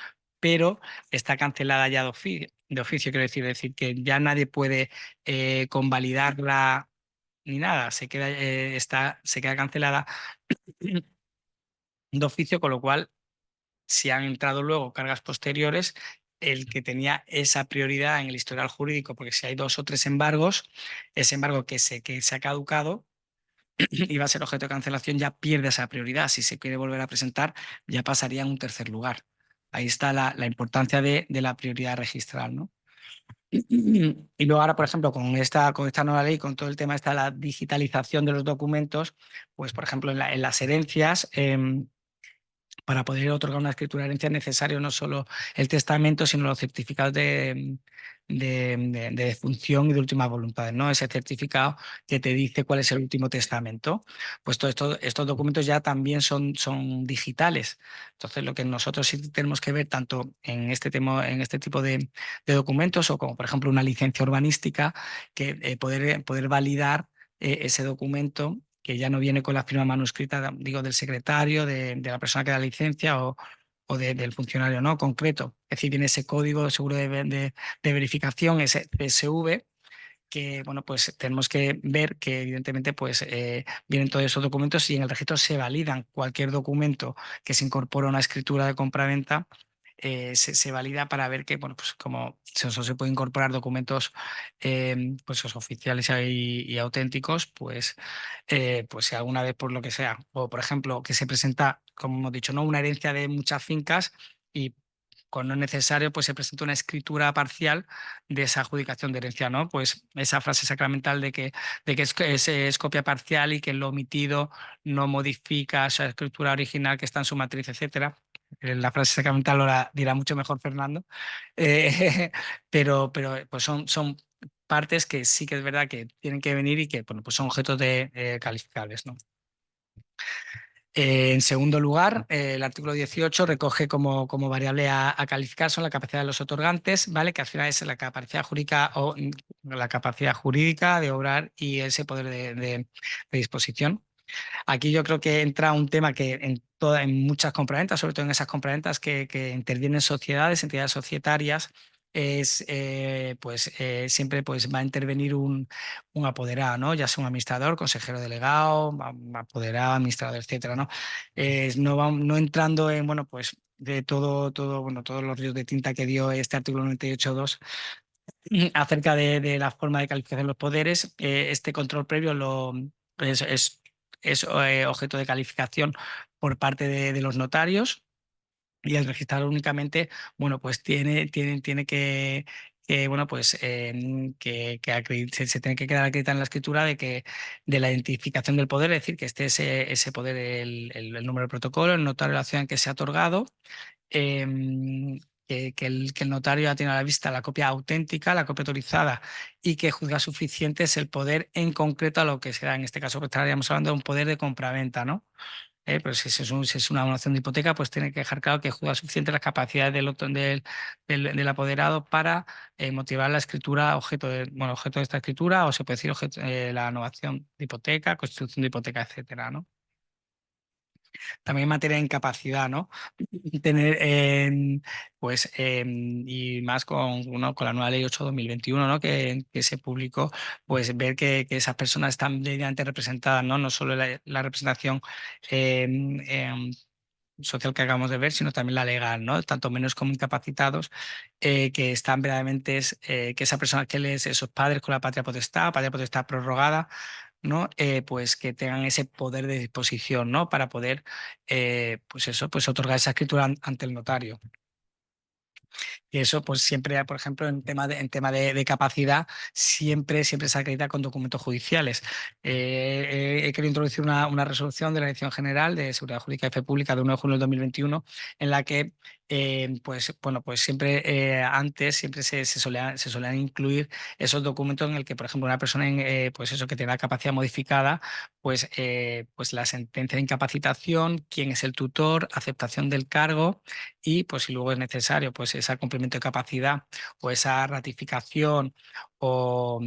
pero está cancelada ya de oficio, quiero decir que ya nadie puede convalidarla ni nada, se queda cancelada de oficio, con lo cual si han entrado luego cargas posteriores, el que tenía esa prioridad en el historial jurídico, porque si hay 2 o 3 embargos, ese embargo que se ha caducado y va a ser objeto de cancelación ya pierde esa prioridad. Si se quiere volver a presentar, ya pasaría en un tercer lugar. Ahí está la importancia de la prioridad registral, ¿no? Y luego ahora, por ejemplo, con esta nueva ley, con todo el tema está la digitalización de los documentos, pues por ejemplo en las herencias, para poder otorgar una escritura de herencia es necesario no solo el testamento, sino los certificados de defunción y de últimas voluntades, ¿no? Ese certificado que te dice cuál es el último testamento. Pues todos estos documentos ya también son digitales. Entonces, lo que nosotros sí tenemos que ver tanto en este tema, en este tipo de documentos, o como por ejemplo una licencia urbanística, que poder validar ese documento que ya no viene con la firma manuscrita, digo, del secretario, de la persona que da licencia o del funcionario, ¿no? Concreto. Es decir, viene ese código seguro de verificación, ese CSV, que bueno, pues tenemos que ver que evidentemente pues vienen todos esos documentos y en el registro se validan cualquier documento que se incorpora a una escritura de compraventa. Se valida para ver que, bueno, pues como se puede incorporar documentos pues oficiales y auténticos, pues si alguna vez por lo que sea, o por ejemplo que se presenta, como hemos dicho, ¿no? Una herencia de muchas fincas y cuando es necesario, pues se presenta una escritura parcial de esa adjudicación de herencia, ¿no? Pues esa frase sacramental de que es copia parcial y que lo omitido no modifica esa escritura original que está en su matriz, etcétera. La frase sacramental lo dirá mucho mejor Fernando. Pero pues son partes que sí que es verdad que tienen que venir y que bueno, pues son objetos de calificables, ¿no? En segundo lugar, el artículo 18 recoge como variable a calificar son la capacidad de los otorgantes, ¿vale? Que al final es la capacidad jurídica o la capacidad jurídica de obrar y ese poder de disposición. Aquí yo creo que entra un tema que en muchas compraventas, sobre todo en esas compraventas que intervienen sociedades, entidades societarias, siempre pues va a intervenir un apoderado, ¿no? Ya sea un administrador, consejero delegado, apoderado, administrador, etcétera, ¿no? No entrando en, bueno, pues de bueno, todos los ríos de tinta que dio este artículo 98.2 acerca de la forma de calificación de los poderes. Este control previo es objeto de calificación por parte de los notarios. Y el registrador únicamente, bueno, pues tiene bueno, pues se tiene que quedar acreditada en la escritura de la identificación del poder, es decir, que esté ese poder, el número del protocolo, el notario de la ciudad en que se ha otorgado, que el notario ya tiene a la vista la copia auténtica, la copia autorizada, y que juzga suficiente es el poder en concreto a lo que será. En este caso, pues estaríamos hablando de un poder de compraventa, ¿no? Pero si es una donación de hipoteca, pues tiene que dejar claro que juega suficiente las capacidades del apoderado para motivar la escritura objeto de esta escritura, o se puede decir la novación de hipoteca, constitución de hipoteca, etcétera, ¿no? También en materia de incapacidad, ¿no? Tener, pues, y más con la nueva ley 8/2021, ¿no? Que se publicó, pues ver que esas personas están debidamente representadas, ¿no? No solo la representación em, em, social que acabamos de ver, sino también la legal, ¿no? Tanto menos como incapacitados, que están verdaderamente, que esa persona que les, esos padres con la patria potestad prorrogada, ¿no? Pues que tengan ese poder de disposición, ¿no? Para poder, pues eso, pues otorgar esa escritura ante el notario. Y eso, pues siempre, por ejemplo, en tema de capacidad, siempre se acredita con documentos judiciales. He querido introducir una resolución de la Dirección General de Seguridad Jurídica y Fe Pública de 1 de junio del 2021, en la que, pues, bueno, pues siempre antes siempre se solían incluir esos documentos en el que, por ejemplo, una persona pues eso, que tiene la capacidad modificada, pues la sentencia de incapacitación, quién es el tutor, aceptación del cargo y, pues, si luego es necesario, pues ese complemento de capacidad o esa ratificación o,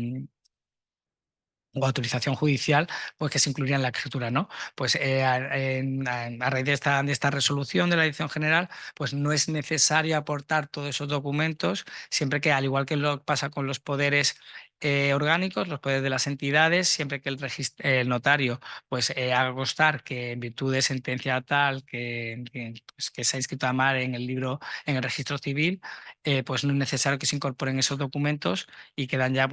o autorización judicial, pues que se incluiría en la escritura, ¿no? Pues a raíz de esta resolución de la Dirección General, pues no es necesario aportar todos esos documentos, siempre que, al igual que lo pasa con los poderes orgánicos, los poderes de las entidades, siempre que el notario pues haga constar que en virtud de sentencia tal pues, que se ha inscrito a mar en el libro, en el registro civil, pues no es necesario que se incorporen esos documentos y queda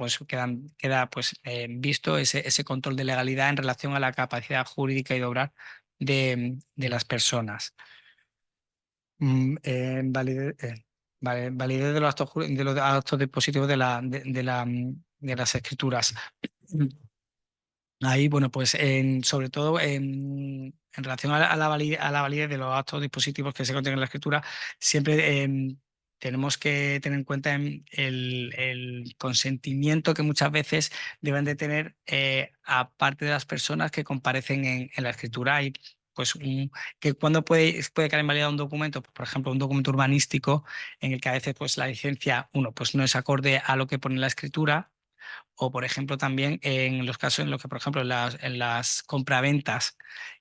pues visto ese control de legalidad en relación a la capacidad jurídica y de obrar de las personas. Validez de los actos dispositivos de las escrituras. Ahí, bueno, pues sobre todo en relación a la validez de los actos dispositivos que se contienen en la escritura, siempre tenemos que tener en cuenta el consentimiento que muchas veces deben de tener, aparte de las personas que comparecen en la escritura. Y pues que cuando puede quedar invalidado un documento, pues, por ejemplo, un documento urbanístico en el que a veces pues la licencia, pues no es acorde a lo que pone en la escritura. O, por ejemplo, también en los casos en los que, por ejemplo, en las compraventas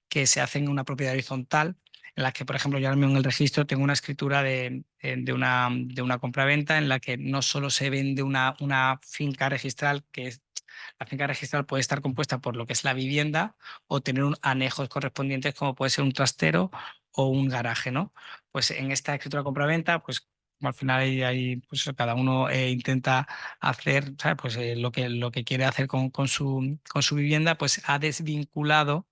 que se hacen en una propiedad horizontal, en las que, por ejemplo, yo ahora mismo en el registro tengo una escritura de una compraventa en la que no solo se vende una finca registral, la finca registral puede estar compuesta por lo que es la vivienda o tener anejos correspondientes, como puede ser un trastero o un garaje, ¿no? Pues en esta escritura compraventa, pues como al final pues cada uno intenta hacer, ¿sabes? Pues lo que quiere hacer con su vivienda, pues ha desvinculado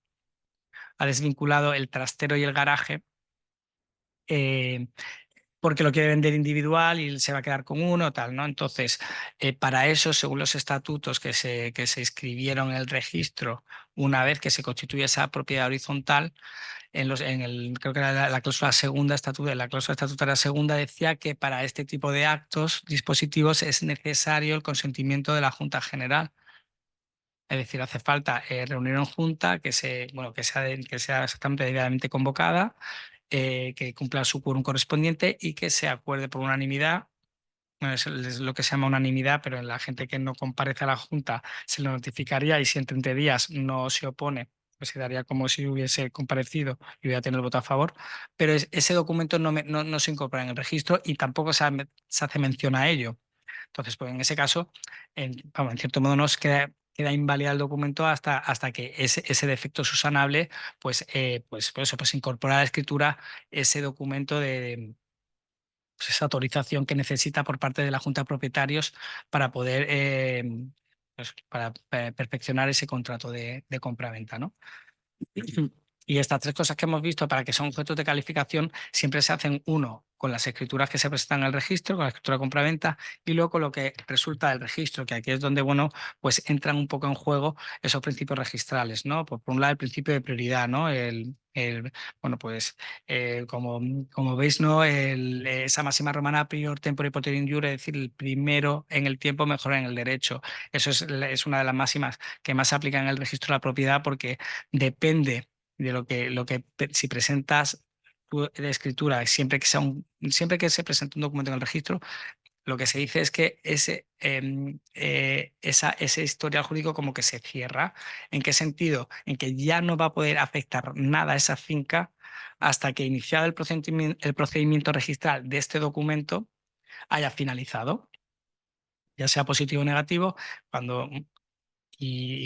el trastero y el garaje, eh, porque lo quiere vender individual y se va a quedar con uno, tal, ¿no? Entonces, para eso, según los estatutos que se inscribieron en el registro, una vez que se constituye esa propiedad horizontal, creo que era la cláusula segunda, la cláusula estatutaria segunda decía que para este tipo de actos dispositivos es necesario el consentimiento de la Junta General. Es decir, hace falta reunir en junta que sea exactamente debidamente convocada, que cumpla su quórum correspondiente y que se acuerde por unanimidad. Bueno, es lo que se llama unanimidad, pero en la gente que no comparece a la junta se le notificaría, y si en 30 días no se opone, pues se daría como si hubiese comparecido y hubiera tenido el voto a favor. Pero ese documento no se incorpora en el registro y tampoco se hace mención a ello. Entonces, pues en ese caso, vamos, en cierto modo nos queda invalidado el documento hasta que ese defecto subsanable, pues por eso, pues incorpora a la escritura ese documento pues esa autorización que necesita por parte de la Junta de Propietarios para poder pues, para perfeccionar ese contrato de compraventa, ¿no? Y estas tres cosas que hemos visto para que son objetos de calificación siempre se hacen uno con las escrituras que se presentan en el registro, con la escritura de compraventa y luego con lo que resulta del registro, que aquí es donde, bueno, pues entran un poco en juego esos principios registrales, ¿no? Por un lado, el principio de prioridad, ¿no? Bueno, pues como veis, ¿no? Esa máxima romana prior tempore potere iure, es decir, el primero en el tiempo, mejor en el derecho. Eso es una de las máximas que más se aplican en el registro de la propiedad porque depende de si presentas tu escritura, siempre que se presenta un documento en el registro, lo que se dice es que ese historial jurídico como que se cierra. ¿En qué sentido? En que ya no va a poder afectar nada a esa finca hasta que iniciado el procedimiento registral de este documento haya finalizado, ya sea positivo o negativo. Cuando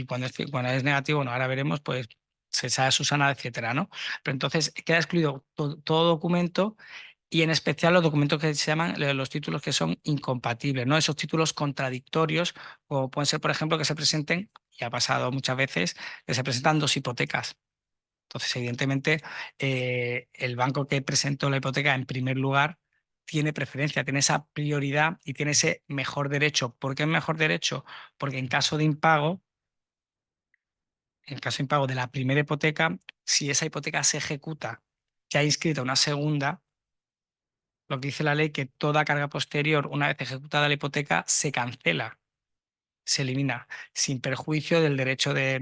cuando es negativo, bueno, ahora veremos, pues se sabe Susana, etcétera, ¿no? Pero entonces queda excluido todo documento y en especial los documentos que se llaman los títulos que son incompatibles, ¿no? Esos títulos contradictorios, o pueden ser, por ejemplo, que se presenten, y ha pasado muchas veces, que se presentan dos hipotecas. Entonces, evidentemente, el banco que presentó la hipoteca en primer lugar tiene preferencia, tiene esa prioridad y tiene ese mejor derecho. ¿Por qué es mejor derecho? Porque en caso de impago, en caso de impago de la primera hipoteca, si esa hipoteca se ejecuta, ya ha inscrita una segunda, lo que dice la ley que toda carga posterior, una vez ejecutada la hipoteca, se cancela, se elimina, sin perjuicio del derecho de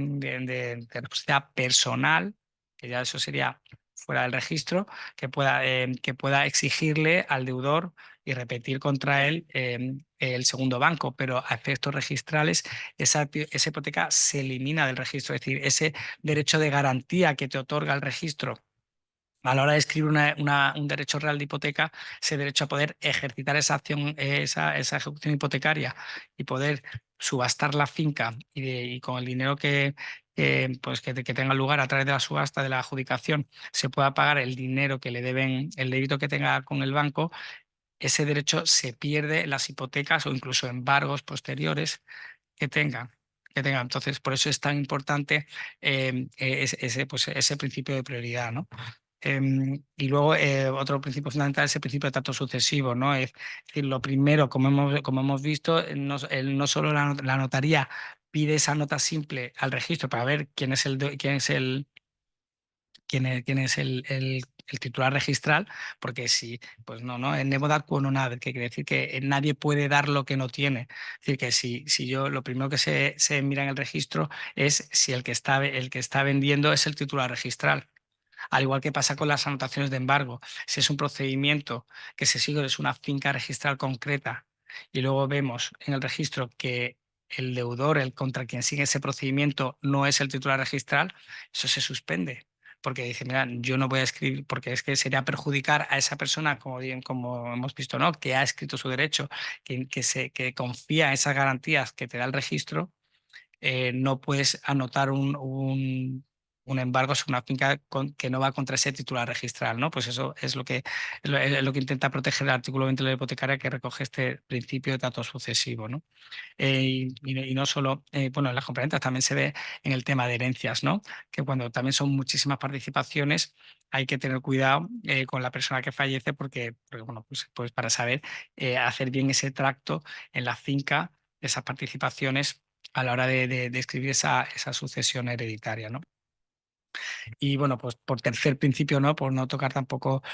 responsabilidad personal, que ya eso sería fuera del registro, que pueda exigirle al deudor y repetir contra él el segundo banco, pero a efectos registrales esa hipoteca se elimina del registro, es decir, ese derecho de garantía que te otorga el registro a la hora de escribir un derecho real de hipoteca, ese derecho a poder ejercitar esa acción, esa ejecución hipotecaria y poder subastar la finca y con el dinero que tenga lugar a través de la subasta de la adjudicación se pueda pagar el dinero que le deben, el débito que tenga con el banco, ese derecho se pierde en las hipotecas o incluso embargos posteriores que tengan. Entonces, por eso es tan importante ese principio de prioridad, ¿no? Y luego otro principio fundamental es el principio de trato sucesivo, ¿no? Es decir, lo primero, como hemos visto, no solo la notaría pide esa nota simple al registro para ver quién es el titular registral, porque si, pues no, en Nemo dat quo non haber, que quiere decir que nadie puede dar lo que no tiene. Es decir, que si yo, lo primero que se mira en el registro es si el que está vendiendo es el titular registral. Al igual que pasa con las anotaciones de embargo, si es un procedimiento que se sigue, es una finca registral concreta y luego vemos en el registro que el deudor, el contra quien sigue ese procedimiento, no es el titular registral, eso se suspende. Porque dice, mira, yo no voy a escribir, porque es que sería perjudicar a esa persona, como hemos visto, ¿no? Que ha escrito su derecho, que confía en esas garantías que te da el registro, no puedes anotar un embargo sobre una finca que no va contra ese titular registral, ¿no? Pues eso es lo que intenta proteger el artículo 20 de la hipotecaria, que recoge este principio de trato sucesivo, ¿no? Y no solo, bueno, en las compraventas también se ve en el tema de herencias, ¿no? Que cuando también son muchísimas participaciones hay que tener cuidado con la persona que fallece porque bueno, pues para saber hacer bien ese tracto en la finca, esas participaciones a la hora de escribir esa sucesión hereditaria, ¿no? Y bueno, pues por tercer principio, ¿no? Por no tocar tampoco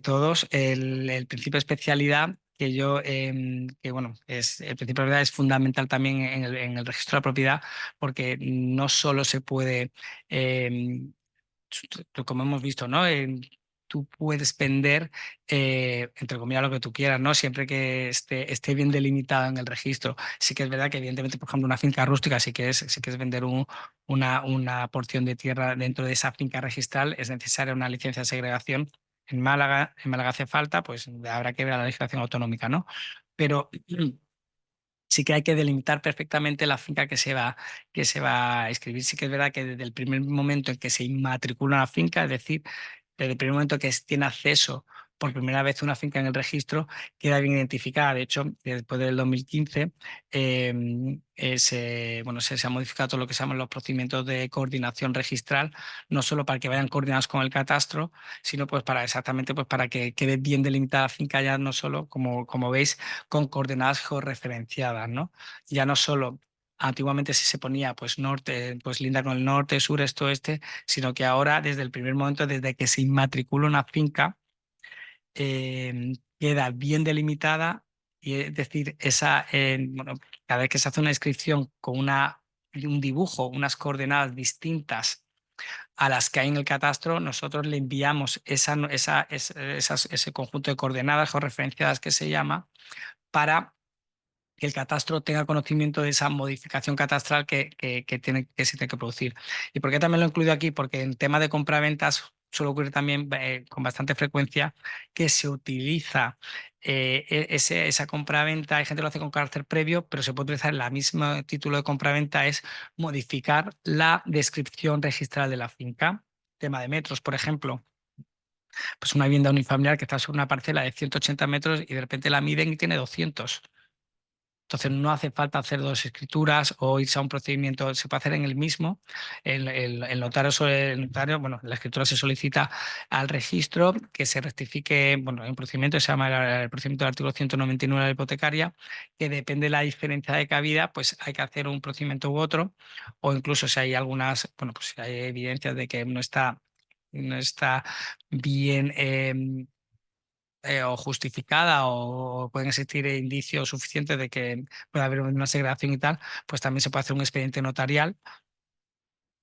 todos, el principio de especialidad, que bueno, el principio de propiedad es fundamental también en el registro de la propiedad, porque no solo se puede, em, como hemos visto, ¿no? Tú puedes vender, entre comillas, lo que tú quieras, ¿no? Siempre que esté bien delimitado en el registro. Sí que es verdad que, evidentemente, por ejemplo, una finca rústica, si quieres vender una porción de tierra dentro de esa finca registral, es necesaria una licencia de segregación. En Málaga hace falta, pues habrá que ver la legislación autonómica, ¿no? Pero sí que hay que delimitar perfectamente la finca que se va a escribir. Sí que es verdad que desde el primer momento en que se inmatricula una finca, es decir, desde el primer momento que tiene acceso por primera vez una finca en el registro queda bien identificada. De hecho, después del 2015 se ha modificado todo lo que se llaman los procedimientos de coordinación registral, no solo para que vayan coordinados con el catastro, sino pues para exactamente pues para que quede bien delimitada la finca, ya no solo, como veis, con coordenadas georreferenciadas, ¿no? Ya no solo. Antiguamente sí se ponía pues norte, pues linda con el norte, sur, este, oeste, sino que ahora desde el primer momento, desde que se inmatricula una finca, queda bien delimitada y es decir, bueno, cada vez que se hace una inscripción con un dibujo, unas coordenadas distintas a las que hay en el catastro, nosotros le enviamos ese conjunto de coordenadas georreferenciadas que se llama para que el catastro tenga conocimiento de esa modificación catastral que se tiene que producir. ¿Y por qué también lo he incluido aquí? Porque en tema de compraventas suele ocurrir también con bastante frecuencia que se utiliza esa compraventa, hay gente que lo hace con carácter previo, pero se puede utilizar el mismo título de compraventa, es modificar la descripción registral de la finca. Tema de metros, por ejemplo, pues una vivienda unifamiliar que está sobre una parcela de 180 metros y de repente la miden y tiene 200. Entonces no hace falta hacer dos escrituras o irse a un procedimiento, se puede hacer en el mismo. Bueno, la escritura se solicita al registro que se rectifique, bueno, hay un procedimiento que se llama el procedimiento del artículo 199 de la hipotecaria, que depende de la diferencia de cabida, pues hay que hacer un procedimiento u otro, o incluso si hay bueno, pues si hay evidencias de que no está bien o justificada o pueden existir indicios suficientes de que puede haber una segregación y tal, pues también se puede hacer un expediente notarial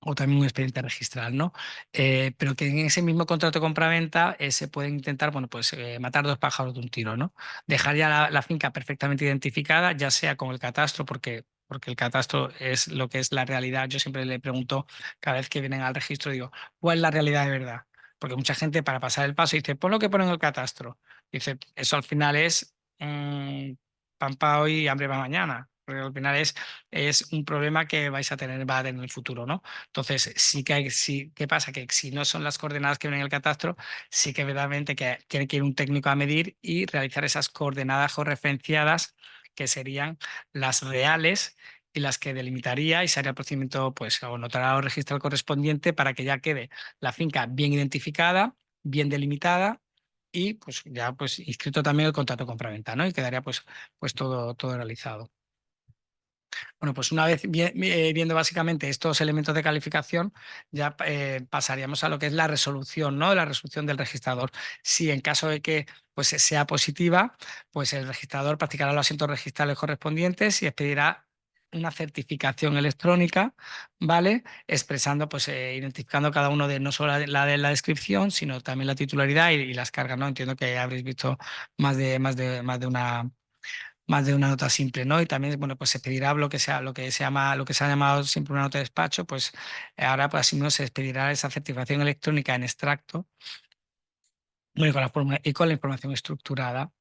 o también un expediente registral, ¿no? Pero que en ese mismo contrato de compraventa se pueden intentar, bueno, pues matar dos pájaros de un tiro, ¿no? Dejar ya la finca perfectamente identificada, ya sea con el catastro, porque el catastro es lo que es la realidad. Yo siempre le pregunto, cada vez que vienen al registro, digo, ¿cuál es la realidad de verdad? Porque mucha gente para pasar el paso dice, pon lo que pone en el catastro. Dice, eso al final es pan para hoy y hambre para mañana. Porque al final es un problema que va a tener en el futuro, ¿no? Entonces, sí, ¿qué pasa? Que si no son las coordenadas que vienen en el catastro, sí que verdaderamente que tiene que ir un técnico a medir y realizar esas coordenadas georreferenciadas que serían las reales y las que delimitaría y se haría el procedimiento, pues, o notaría o registral correspondiente para que ya quede la finca bien identificada, bien delimitada y pues ya pues inscrito también el contrato de compraventa, ¿no? Y quedaría pues todo realizado. Bueno, pues una vez viendo básicamente estos elementos de calificación, ya pasaríamos a lo que es la resolución, ¿no? La resolución del registrador. Si en caso de que pues, sea positiva, pues el registrador practicará los asientos registrales correspondientes y expedirá una certificación electrónica, ¿vale? Expresando, pues identificando cada uno de no solo la de la descripción, sino también la titularidad y las cargas, ¿no? Entiendo que habréis visto más de una nota simple, ¿no? Y también, bueno, pues se pedirá lo que se ha llamado siempre una nota de despacho, pues ahora pues así mismo se expedirá esa certificación electrónica en extracto, bueno, y con la información estructurada.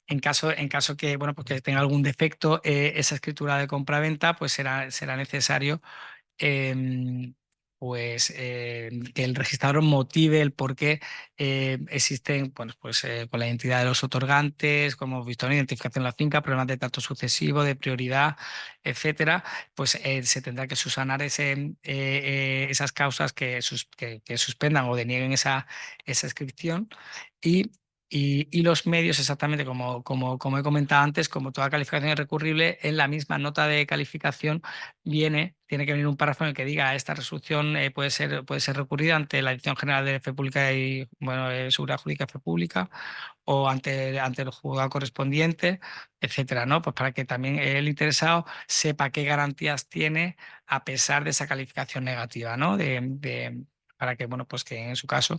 En caso que, bueno, pues que tenga algún defecto esa escritura de compraventa, pues será necesario em, que el registrador motive el por qué existen, bueno, pues con la identidad de los otorgantes, como hemos visto, ¿no? Identificación de la finca, problemas de trato sucesivo, de prioridad, etcétera, pues se tendrá que subsanar esas causas que suspendan o denieguen esa inscripción y y los medios, exactamente como he comentado antes, como toda calificación es recurrible, en la misma nota de calificación tiene que venir un párrafo en el que diga esta resolución puede ser recurrida ante la Dirección General de Fe Pública y bueno, Seguridad Jurídica y Fe Pública o ante el juzgado correspondiente, etcétera, ¿no? Pues para que también el interesado sepa qué garantías tiene a pesar de esa calificación negativa, ¿no? Para que, bueno, pues que en su caso,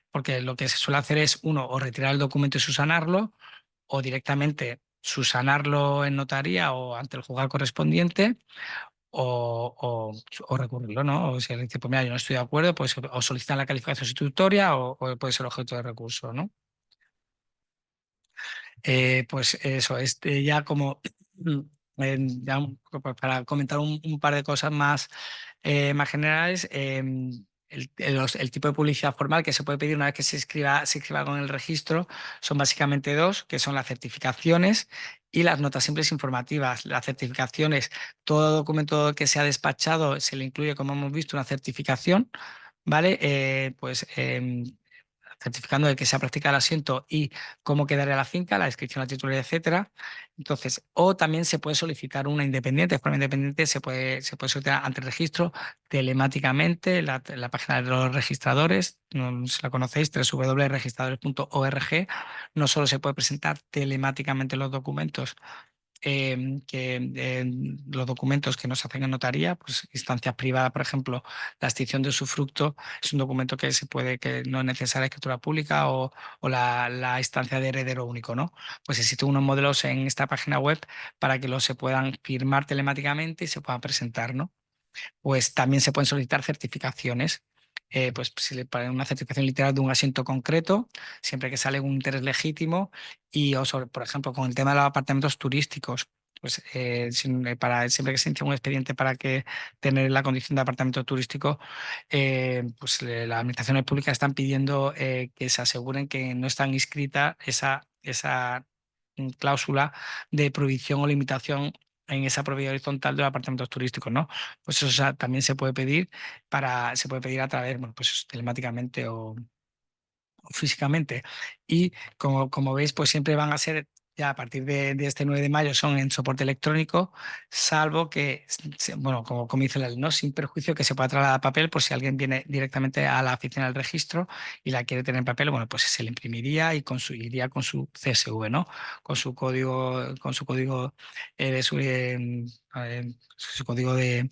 porque lo que se suele hacer es, uno, o retirar el documento y subsanarlo, o directamente subsanarlo en notaría o ante el juzgado correspondiente, o recurrirlo, ¿no? O si él dice, pues mira, yo no estoy de acuerdo, pues o solicitar la calificación sustitutoria o puede ser objeto de recurso, ¿no? Pues eso, ya como ya para comentar un par de cosas más generales, el tipo de publicidad formal que se puede pedir una vez que se escriba con el registro son básicamente dos, que son las certificaciones y las notas simples informativas. Las certificaciones, todo documento que sea despachado se le incluye, como hemos visto, una certificación, ¿vale? Certificando de que se ha practicado el asiento y cómo quedaría la finca, la descripción, la titularidad, etcétera. Entonces, o también se puede solicitar una independiente, de forma independiente se puede solicitar ante el registro telemáticamente, la página de los registradores, no sé si la conocéis, www.registradores.org. No solo se puede presentar telemáticamente los documentos, los documentos que nos hacen en notaría, pues instancias privadas, por ejemplo, la extinción de usufructo es un documento que se puede, que no es necesaria escritura pública, o la instancia de heredero único, ¿no? Pues existen unos modelos en esta página web para que los se puedan firmar telemáticamente y se puedan presentar, ¿no? Pues también se pueden solicitar certificaciones. Pues si le ponen una certificación literal de un asiento concreto, siempre que sale un interés legítimo, y o sobre, por ejemplo, con el tema de los apartamentos turísticos, pues siempre que se inicia un expediente para que tener la condición de apartamento turístico, las administraciones públicas están pidiendo que se aseguren que no están inscrita esa cláusula de prohibición o limitación en esa propiedad horizontal de los apartamentos turísticos, ¿no? Pues eso, o sea, también se puede pedir se puede pedir a través, bueno, pues telemáticamente o físicamente. Y como veis, pues siempre van a ser, ya a partir de este 9 de mayo, son en soporte electrónico, salvo que, bueno, como dice la ley, ¿no? Sin perjuicio que se pueda trasladar a papel, por si alguien viene directamente a la oficina del registro y la quiere tener en papel, bueno, pues se le imprimiría y iría con su CSV, ¿no? Con su código su código de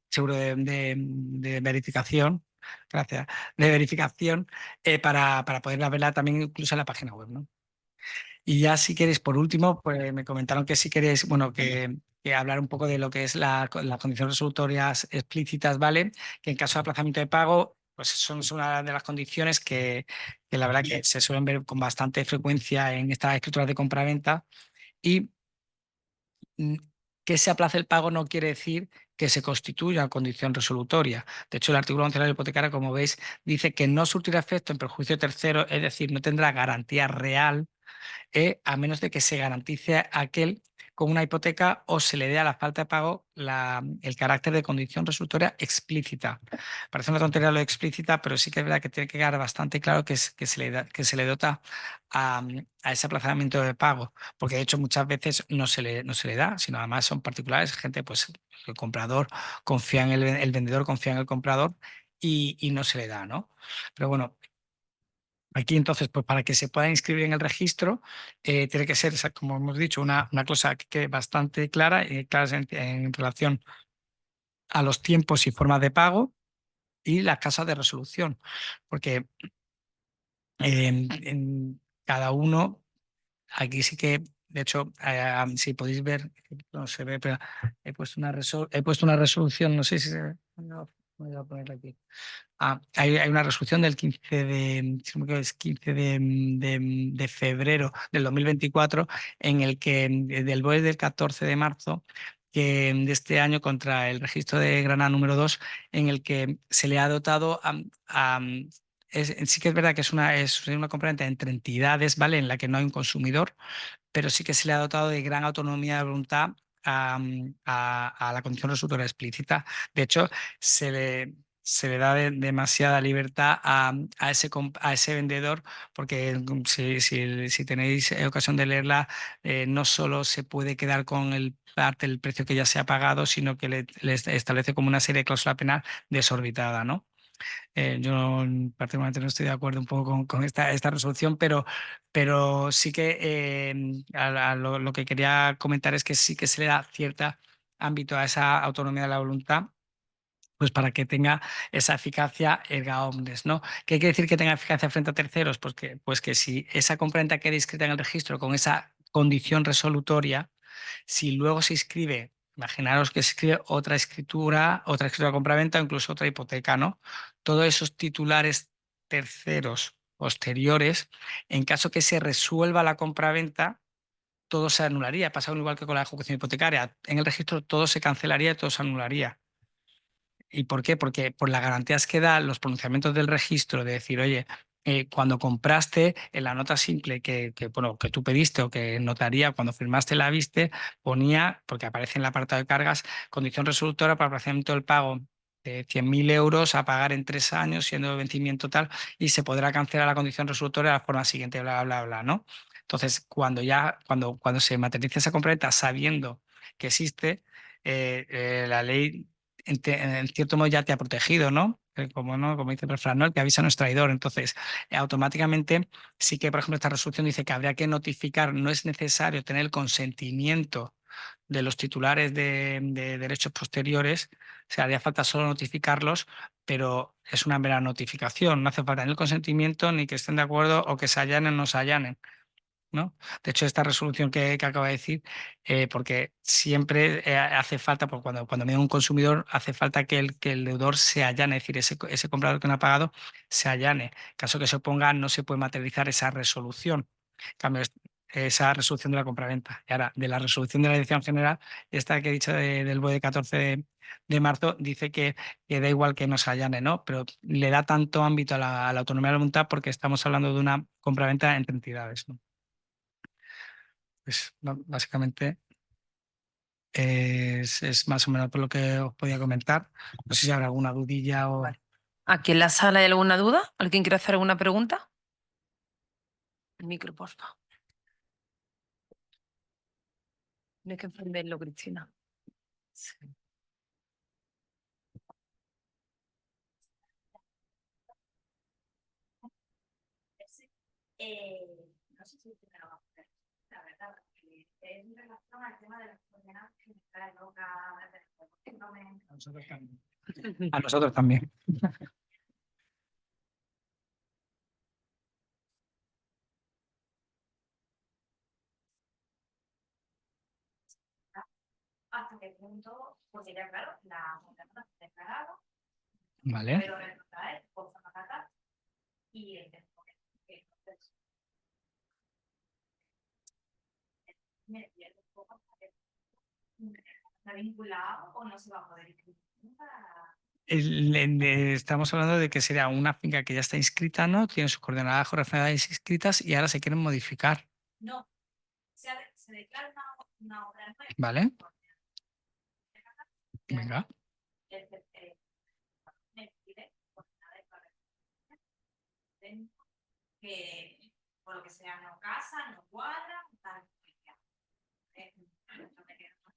seguro de verificación. Gracias. De verificación, para poderla verla también incluso en la página web, ¿no? Y ya si queréis, por último, pues me comentaron que si queréis, bueno, que hablar un poco de lo que es las condiciones resolutorias explícitas, ¿vale? Que en caso de aplazamiento de pago, pues son una de las condiciones que la verdad que se suelen ver con bastante frecuencia en estas escrituras de compraventa. Y mm, que se aplace el pago no quiere decir que se constituya condición resolutoria. De hecho, el artículo 11 de la hipotecaria, como veis, dice que no surtirá efecto en perjuicio de tercero, es decir, no tendrá garantía real, a menos de que se garantice a aquel con una hipoteca o se le dé a la falta de pago el carácter de condición resolutoria explícita. Parece una tontería lo de explícita, pero sí que es verdad que tiene que quedar bastante claro que se le dota a ese aplazamiento de pago, porque de hecho muchas veces no se le da, sino además son particulares, gente, pues el comprador confía en el vendedor confía en el comprador, y no se le da, ¿no? Pero bueno, aquí entonces, pues para que se pueda inscribir en el registro, tiene que ser, como hemos dicho, una cosa que quede bastante clara, en relación a los tiempos y formas de pago y las casas de resolución, porque en cada uno, aquí sí que, de hecho, si podéis ver, no se ve, pero he puesto una resolución, no sé si se ve, no, voy a ponerla aquí. Hay una resolución del 15 si no me equivoco, es 15 de febrero del 2024, en el que del BOE del 14 de marzo de este año, contra el registro de Granada número 2, en el que se le ha dotado sí que es verdad que es una compraventa entre entidades, ¿vale? En la que no hay un consumidor, pero sí que se le ha dotado de gran autonomía de voluntad a la condición resolutoria explícita. De hecho, se le da demasiada libertad a ese vendedor, porque si tenéis ocasión de leerla, no solo se puede quedar con el precio que ya se ha pagado, sino que le establece como una serie de cláusula penal desorbitada, ¿no? Yo particularmente no estoy de acuerdo un poco con esta resolución, pero sí que lo que quería comentar es que sí que se le da cierto ámbito a esa autonomía de la voluntad, pues para que tenga esa eficacia erga omnes, ¿no? ¿Qué quiere decir que tenga eficacia frente a terceros? Pues que si esa compraventa queda inscrita en el registro con esa condición resolutoria, si luego se inscribe, imaginaros que se escribe otra escritura de compraventa o incluso otra hipoteca, ¿no? Todos esos titulares terceros posteriores, en caso que se resuelva la compraventa, todo se anularía. Pasa igual que con la ejecución hipotecaria. En el registro todo se cancelaría y todo se anularía. ¿Y por qué? Porque por las garantías que da los pronunciamientos del registro de decir, oye, cuando compraste en la nota simple bueno, que tú pediste o que notaría cuando firmaste la viste, ponía, porque aparece en el apartado de cargas, condición resolutora para procedimiento del pago de 100.000 euros a pagar en 3 años, siendo de vencimiento tal, y se podrá cancelar la condición resolutoria de la forma siguiente, bla, bla, bla, ¿no? Entonces, cuando se materializa esa compraventa sabiendo que existe, la ley en cierto modo ya te ha protegido, ¿no? Como, ¿no? Como dice el refrán, ¿no? El que avisa no es traidor. Entonces, automáticamente sí que, por ejemplo, esta resolución dice que habría que notificar, no es necesario tener el consentimiento de los titulares de derechos posteriores, o sea, haría falta solo notificarlos, pero es una mera notificación, no hace falta ni el consentimiento, ni que estén de acuerdo o que se allanen o no se allanen, ¿no? De hecho, esta resolución que acabo de decir, porque siempre hace falta, porque cuando viene un consumidor, hace falta que el deudor se allane, es decir, ese comprador que no ha pagado se allane. En caso que se oponga, no se puede materializar esa resolución. En cambio, esa resolución de la compraventa. Y ahora, de la resolución de la Dirección General, esta que he dicho del BOE de 14 de marzo, dice que da igual que no se allane, ¿no? Pero le da tanto ámbito a la autonomía de la voluntad porque estamos hablando de una compraventa entre entidades, ¿no? Pues básicamente es más o menos por lo que os podía comentar. No sé si habrá alguna dudilla o...
Vale. ¿Aquí en la sala hay alguna duda? ¿Alguien quiere hacer alguna pregunta? El micro, por favor. Tienes que encenderlo, Cristina. Sí.
No sé si usted me lo va a hacer, la verdad, porque es en relación al tema de las coordenadas que me trae loca, no me...
A nosotros también. A nosotros también.
Hasta qué punto, porque ya claro, la coordenada está declarado,
Vale.
pero retrotraer por forma carta y el que entonces me pierdo un poco, está vinculado o no se va a poder inscribir nunca.
Estamos hablando de que sería una finca que ya está inscrita, ¿no? Tiene sus coordenadas georreferenciales inscritas y ahora se quieren modificar.
No, se declara una obra nueva.
¿Vale? Venga.
Me pide que por lo que sea no casa, no cuadra, tal.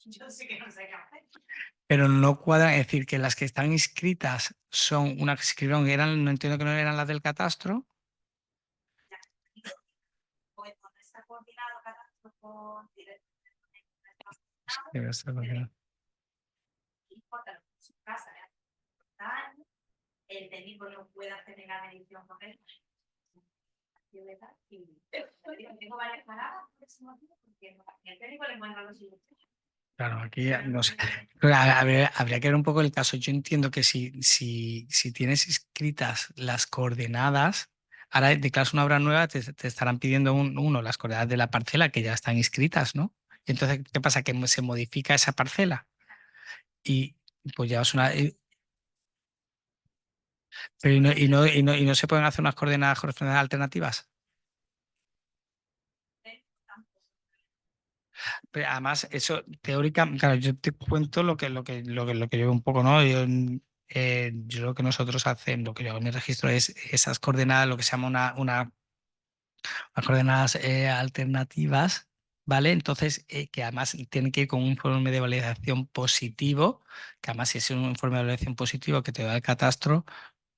Yo sé que no sé qué hacer.
Pero no cuadran, es decir, que las que están inscritas son unas que se escribieron, no entiendo que no eran las del catastro.
Pues cuando está coordinado catastro con
Debe ser lo que no.
no importa lo que su casa le hace el técnico no puede hacer la medición correcta. Y tengo varias paradas por ese motivo, porque el técnico le encuentra los ilustrados.
Claro, aquí no sé. Pero habría que ver un poco el caso. Yo entiendo que si tienes inscritas las coordenadas, ahora declaras una obra nueva, te estarán pidiendo las coordenadas de la parcela que ya están inscritas, ¿no? Y entonces, ¿qué pasa? Que se modifica esa parcela y pues llevas una... Pero y no se pueden hacer unas coordenadas alternativas. Pero además, eso teórica, claro, yo te cuento lo que yo veo un poco, ¿no? Yo lo que nosotros hacemos, lo que yo hago en mi registro es esas coordenadas, lo que se llama unas coordenadas alternativas, ¿vale? Entonces, que además tienen que ir con un informe de validación positivo, que además si es un informe de validación positivo que te da el catastro,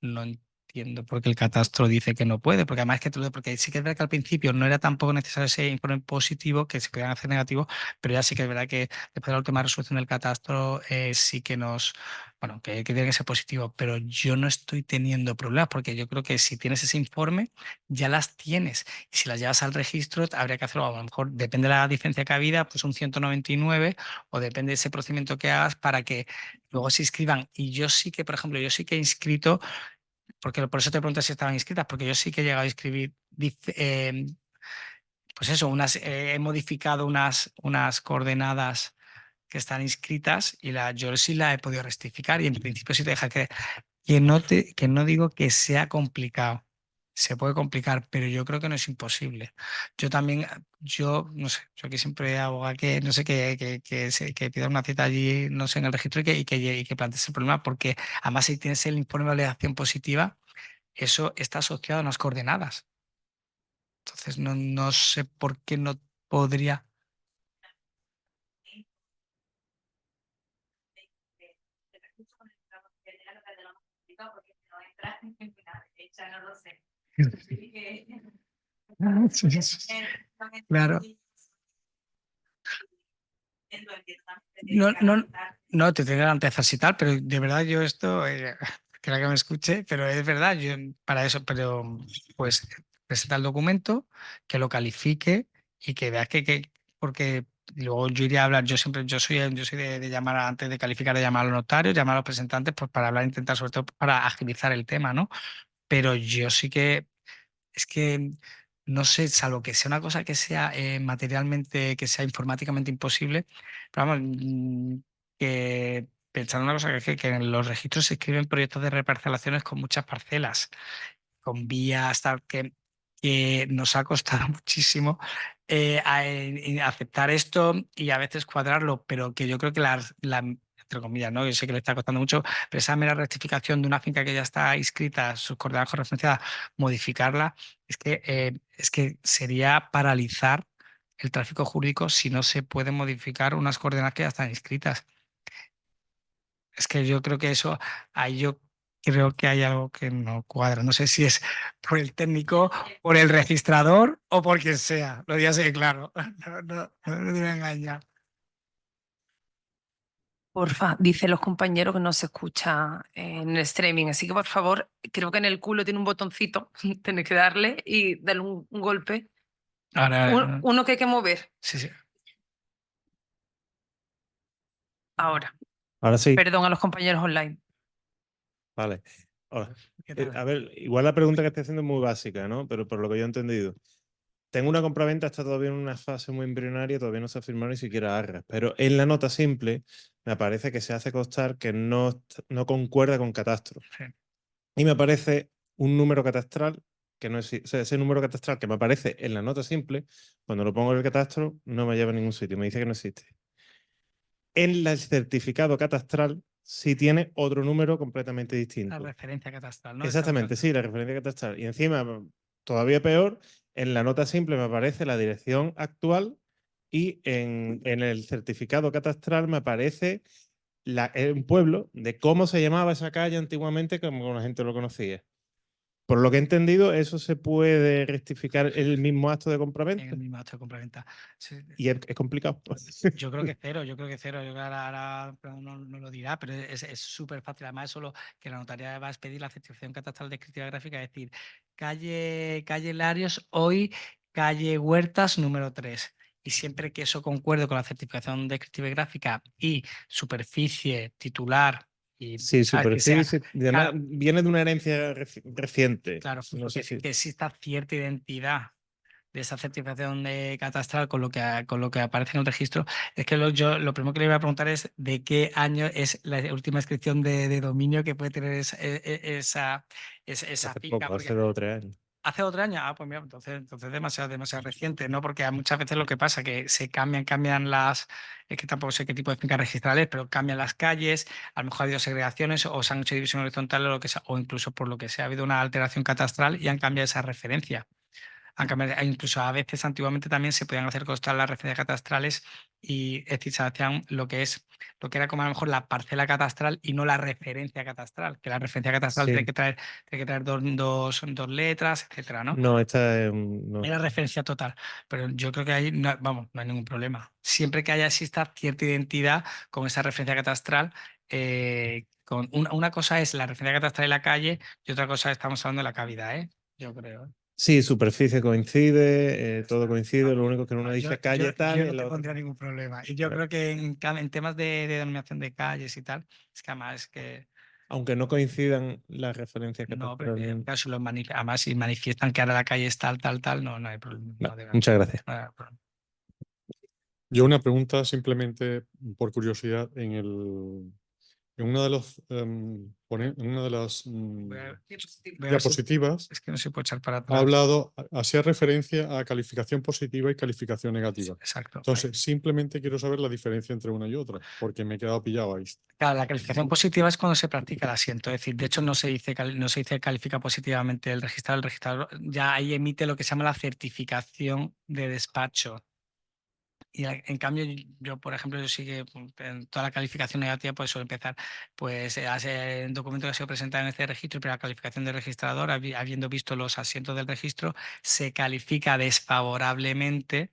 no entiendo por qué el catastro dice que no puede, porque además porque sí que es verdad que al principio no era tampoco necesario ese informe positivo, que se podían hacer negativos, pero ya sí que es verdad que después de la última resolución del catastro sí que bueno, que tiene que ser positivo, pero yo no estoy teniendo problemas, porque yo creo que si tienes ese informe, ya las tienes. Y si las llevas al registro, habría que hacerlo, a lo mejor depende de la diferencia que ha habido, pues un 199, o depende de ese procedimiento que hagas para que luego se inscriban. Y yo sí que, por ejemplo, yo sí que he inscrito, porque por eso te pregunto si estaban inscritas, porque yo sí que he llegado a inscribir, pues eso, he modificado unas coordenadas que están inscritas y yo sí la he podido rectificar y en principio sí te deja que no digo que sea complicado. Se puede complicar, pero yo creo que no es imposible. Yo también, yo no sé, yo que siempre aboga que, no sé, que pida una cita allí, no sé, en el registro y que plantees el problema, porque además si tienes el informe de validación positiva, eso está asociado a unas coordenadas. Entonces no sé por qué no podría.
El recurso con el que tenga que de lo más complicado porque si no entra en la fecha, no lo sé. Así que,
Sí, sí, sí. Claro. No, te tengo que garantizar y tal, pero de verdad yo esto, creo que me escuche, pero es verdad, yo para eso, pero pues presenta el documento, que lo califique y que veas porque luego yo iría a hablar, yo soy de llamar antes de calificar, de llamar a los notarios, llamar a los representantes, pues para hablar, intentar sobre todo para agilizar el tema, ¿no? Pero yo sí que es que no sé, salvo que sea una cosa que sea materialmente, que sea informáticamente imposible, pero vamos, que pensando una cosa que en los registros se escriben proyectos de reparcelaciones con muchas parcelas, con vías, tal, que nos ha costado muchísimo aceptar esto y a veces cuadrarlo, pero que yo creo que entre comillas, ¿no? Yo sé que le está costando mucho, pero esa mera rectificación de una finca que ya está inscrita, sus coordenadas referenciadas, modificarla, es que sería paralizar el tráfico jurídico si no se pueden modificar unas coordenadas que ya están inscritas. Es que yo creo que eso, ahí yo creo que hay algo que no cuadra. No sé si es por el técnico, por el registrador o por quien sea. Lo digo así, claro. No te voy a engañar.
Porfa, dicen los compañeros que no se escucha en el streaming, así que por favor, creo que en el culo tiene un botoncito, tenéis que darle y darle un golpe.
Ahora,
Uno que hay que mover.
sí, sí.
Ahora,
Ahora sí,
perdón a los compañeros online.
vale. Hola.
¿Qué tal?
A ver, igual la pregunta que estoy haciendo es muy básica, ¿no? Pero por lo que yo he entendido. Tengo una compraventa, está todavía en una fase muy embrionaria, todavía no se ha firmado ni siquiera arras, pero en la nota simple me parece que se hace constar que no concuerda con catastro.
Sí.
Y me aparece un número catastral que no existe. O sea, ese número catastral que me aparece en la nota simple, cuando lo pongo en el catastro, no me lleva a ningún sitio, me dice que no existe. En el certificado catastral sí tiene otro número completamente
La
distinto.
referencia catastral, ¿no?
Exactamente, sí, la referencia catastral. Y encima, todavía peor, en la nota simple me aparece la dirección actual y en el certificado catastral me aparece un pueblo de cómo se llamaba esa calle antiguamente, como la gente lo conocía. Por lo que he entendido, eso se puede rectificar en el mismo acto de
En
compraventa.
el mismo acto de compraventa. Sí,
Y es complicado.
yo creo que cero, yo creo que cero. Yo creo que ahora no lo dirá, pero es súper fácil. Además, solo que la notaría va a expedir la certificación catastral de escritura gráfica, es decir, calle Larios, hoy calle Huertas número 3. Y siempre que eso concuerde con la certificación de escritura gráfica y superficie titular y
Sí,
¿sabes? Que sea,
superficie. Y además,
claro,
viene de una herencia reciente.
claro,
No sé si.
que exista cierta identidad de esa certificación de catastral con lo que aparece en el registro, es que lo primero que le iba a preguntar es de qué año es la última inscripción de dominio que puede tener esa
Hace
finca.
poco,
Porque
hace 2 o 3 años.
hace 2 años, pues mira, entonces demasiado reciente, ¿no? Porque muchas veces lo que pasa es que se cambian es que tampoco sé qué tipo de finca registral es, pero cambian las calles, a lo mejor ha habido segregaciones o se han hecho división horizontal o lo que sea, o incluso por lo que sea, ha habido una alteración catastral y han cambiado esa referencia. Incluso a veces antiguamente también se podían hacer constar las referencias catastrales y es decir, se hacían lo que era como a lo mejor la parcela catastral y no la referencia catastral, que la referencia catastral
Sí.
tiene que traer dos letras, etcétera, ¿no?
No, esta es no.
Era referencia total, pero yo creo que ahí no, vamos, no hay ningún problema. Siempre que exista cierta identidad con esa referencia catastral, con una cosa es la referencia catastral de la calle y otra cosa estamos hablando de la cavidad, ¿eh? Yo creo.
Sí, superficie coincide, todo coincide, lo único que en una
Yo,
dice calle
yo,
tal
yo
y
no
en la
te
otra.
pondría ningún problema. Y yo
Claro.
creo que en temas de denominación de calles y tal, es que además es que
Aunque no coincidan las referencias
no, pero
catastrales.
caso además si manifiestan que ahora la calle es tal, no hay problema.
Vale,
No debe haber
muchas gracias.
problema.
Yo una pregunta simplemente por curiosidad. En una de las diapositivas
Es que no se puede echar para
ha
atrás.
hablado, hacía referencia a calificación positiva y calificación negativa.
Exacto.
Entonces, simplemente quiero saber la diferencia entre una y otra, porque me he quedado pillado ahí.
Claro, la calificación positiva es cuando se practica el asiento. Es decir, de hecho, no se dice califica positivamente el registrador ya ahí emite lo que se llama la certificación de despacho. Y en cambio, yo, por ejemplo, yo sí que en toda la calificación negativa pues suele empezar, pues hace un documento que ha sido presentado en este registro, pero la calificación de registrador, habiendo visto los asientos del registro, se califica desfavorablemente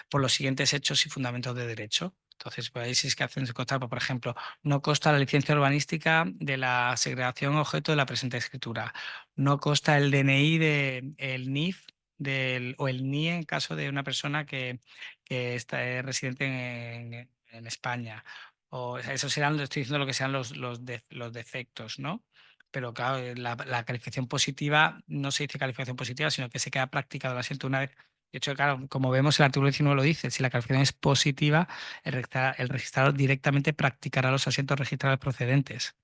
por los siguientes hechos y fundamentos de derecho. Entonces, pues ahí sí es que hacen constar, por ejemplo, no consta la licencia urbanística de la segregación objeto de la presente escritura, no consta el DNI el NIF o el NIE en caso de una persona que está residente en España. O sea, eso serán, estoy diciendo lo que sean los defectos, ¿no? Pero claro, la calificación positiva no se dice calificación positiva, sino que se queda practicado el asiento una vez. De hecho, claro, como vemos, el artículo 19 lo dice, si la calificación es positiva, el registrador directamente practicará los asientos registrados procedentes.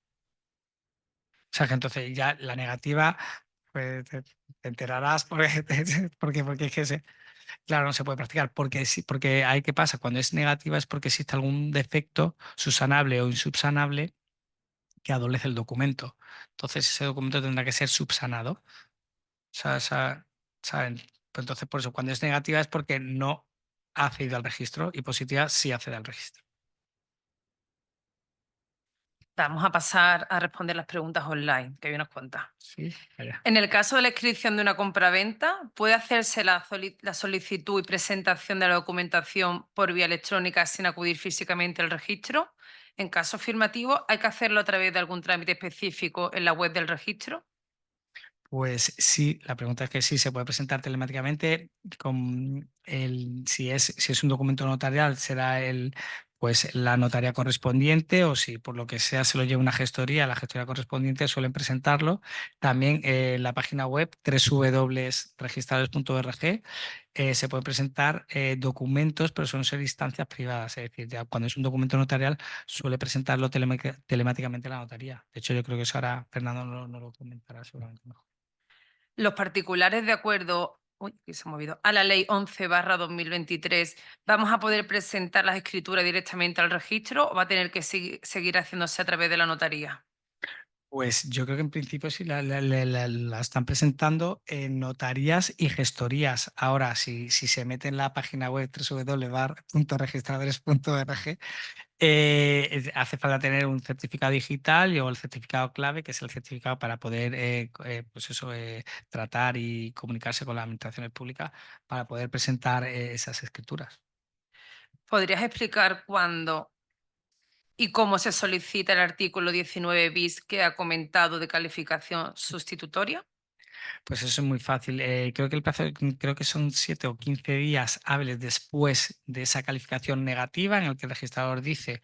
O sea que entonces ya la negativa, pues te enterarás porque es que claro, no se puede practicar. Porque hay que pasa, cuando es negativa es porque existe algún defecto subsanable o insubsanable que adolece el documento. Entonces ese documento tendrá que ser subsanado. O ¿saben? Pues entonces, por eso, cuando es negativa es porque no ha accedido al registro y positiva sí accede al registro.
Vamos a pasar a responder las preguntas online, que hay unas cuantas.
Sí, vaya.
En el caso de la inscripción de una compraventa, ¿puede hacerse la solicitud y presentación de la documentación por vía electrónica sin acudir físicamente al registro? En caso afirmativo, ¿hay que hacerlo a través de algún trámite específico en la web del registro?
Pues sí, la pregunta es que sí se puede presentar telemáticamente. Si es un documento notarial, será pues la notaría correspondiente, o si por lo que sea se lo lleva una gestoría, la gestoría correspondiente suelen presentarlo. También en la página web www.registradores.org se pueden presentar documentos, pero suelen ser instancias privadas. Es decir, ya cuando es un documento notarial suele presentarlo telemáticamente la notaría. De hecho, yo creo que eso ahora Fernando no lo comentará seguramente mejor.
Los particulares, de acuerdo que se ha movido, a la Ley 11/2023, ¿vamos a poder presentar las escrituras directamente al registro o va a tener que seguir haciéndose a través de la notaría?
Pues yo creo que en principio sí la están presentando en notarías y gestorías. Ahora, si se mete en la página web www.registradores.org, hace falta tener un certificado digital o el certificado clave, que es el certificado para poder pues eso, tratar y comunicarse con las administraciones públicas para poder presentar esas escrituras.
¿Podrías explicar cuándo y cómo se solicita el artículo 19 bis que ha comentado de calificación sustitutoria?
Pues eso es muy fácil. Creo que el plazo, creo que son 7 o 15 días hábiles después de esa calificación negativa en el que el registrador dice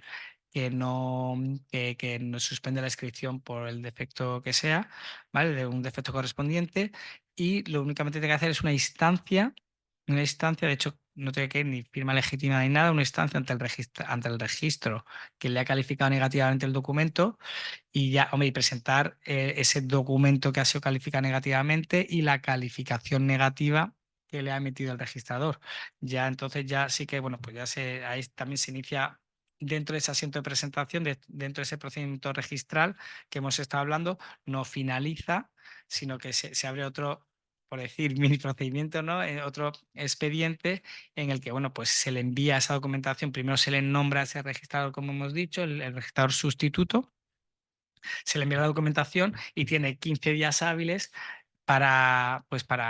que que no suspende la inscripción por el defecto que sea, ¿vale? De un defecto correspondiente, y lo únicamente que tiene que hacer es una instancia, de hecho no tiene que ir ni firma legítima ni nada, una instancia ante el registro que le ha calificado negativamente el documento, y ya, hombre, y presentar ese documento que ha sido calificado negativamente y la calificación negativa que le ha emitido el registrador. Ya entonces ya sí que, bueno, pues ahí también se inicia dentro de ese asiento de presentación, dentro de ese procedimiento registral que hemos estado hablando, no finaliza, sino que se abre otro, por decir, mini procedimiento, ¿no? Otro expediente en el que, bueno, pues se le envía esa documentación, primero se le nombra a ese registrador, como hemos dicho, el registrador sustituto, se le envía la documentación y tiene 15 días hábiles para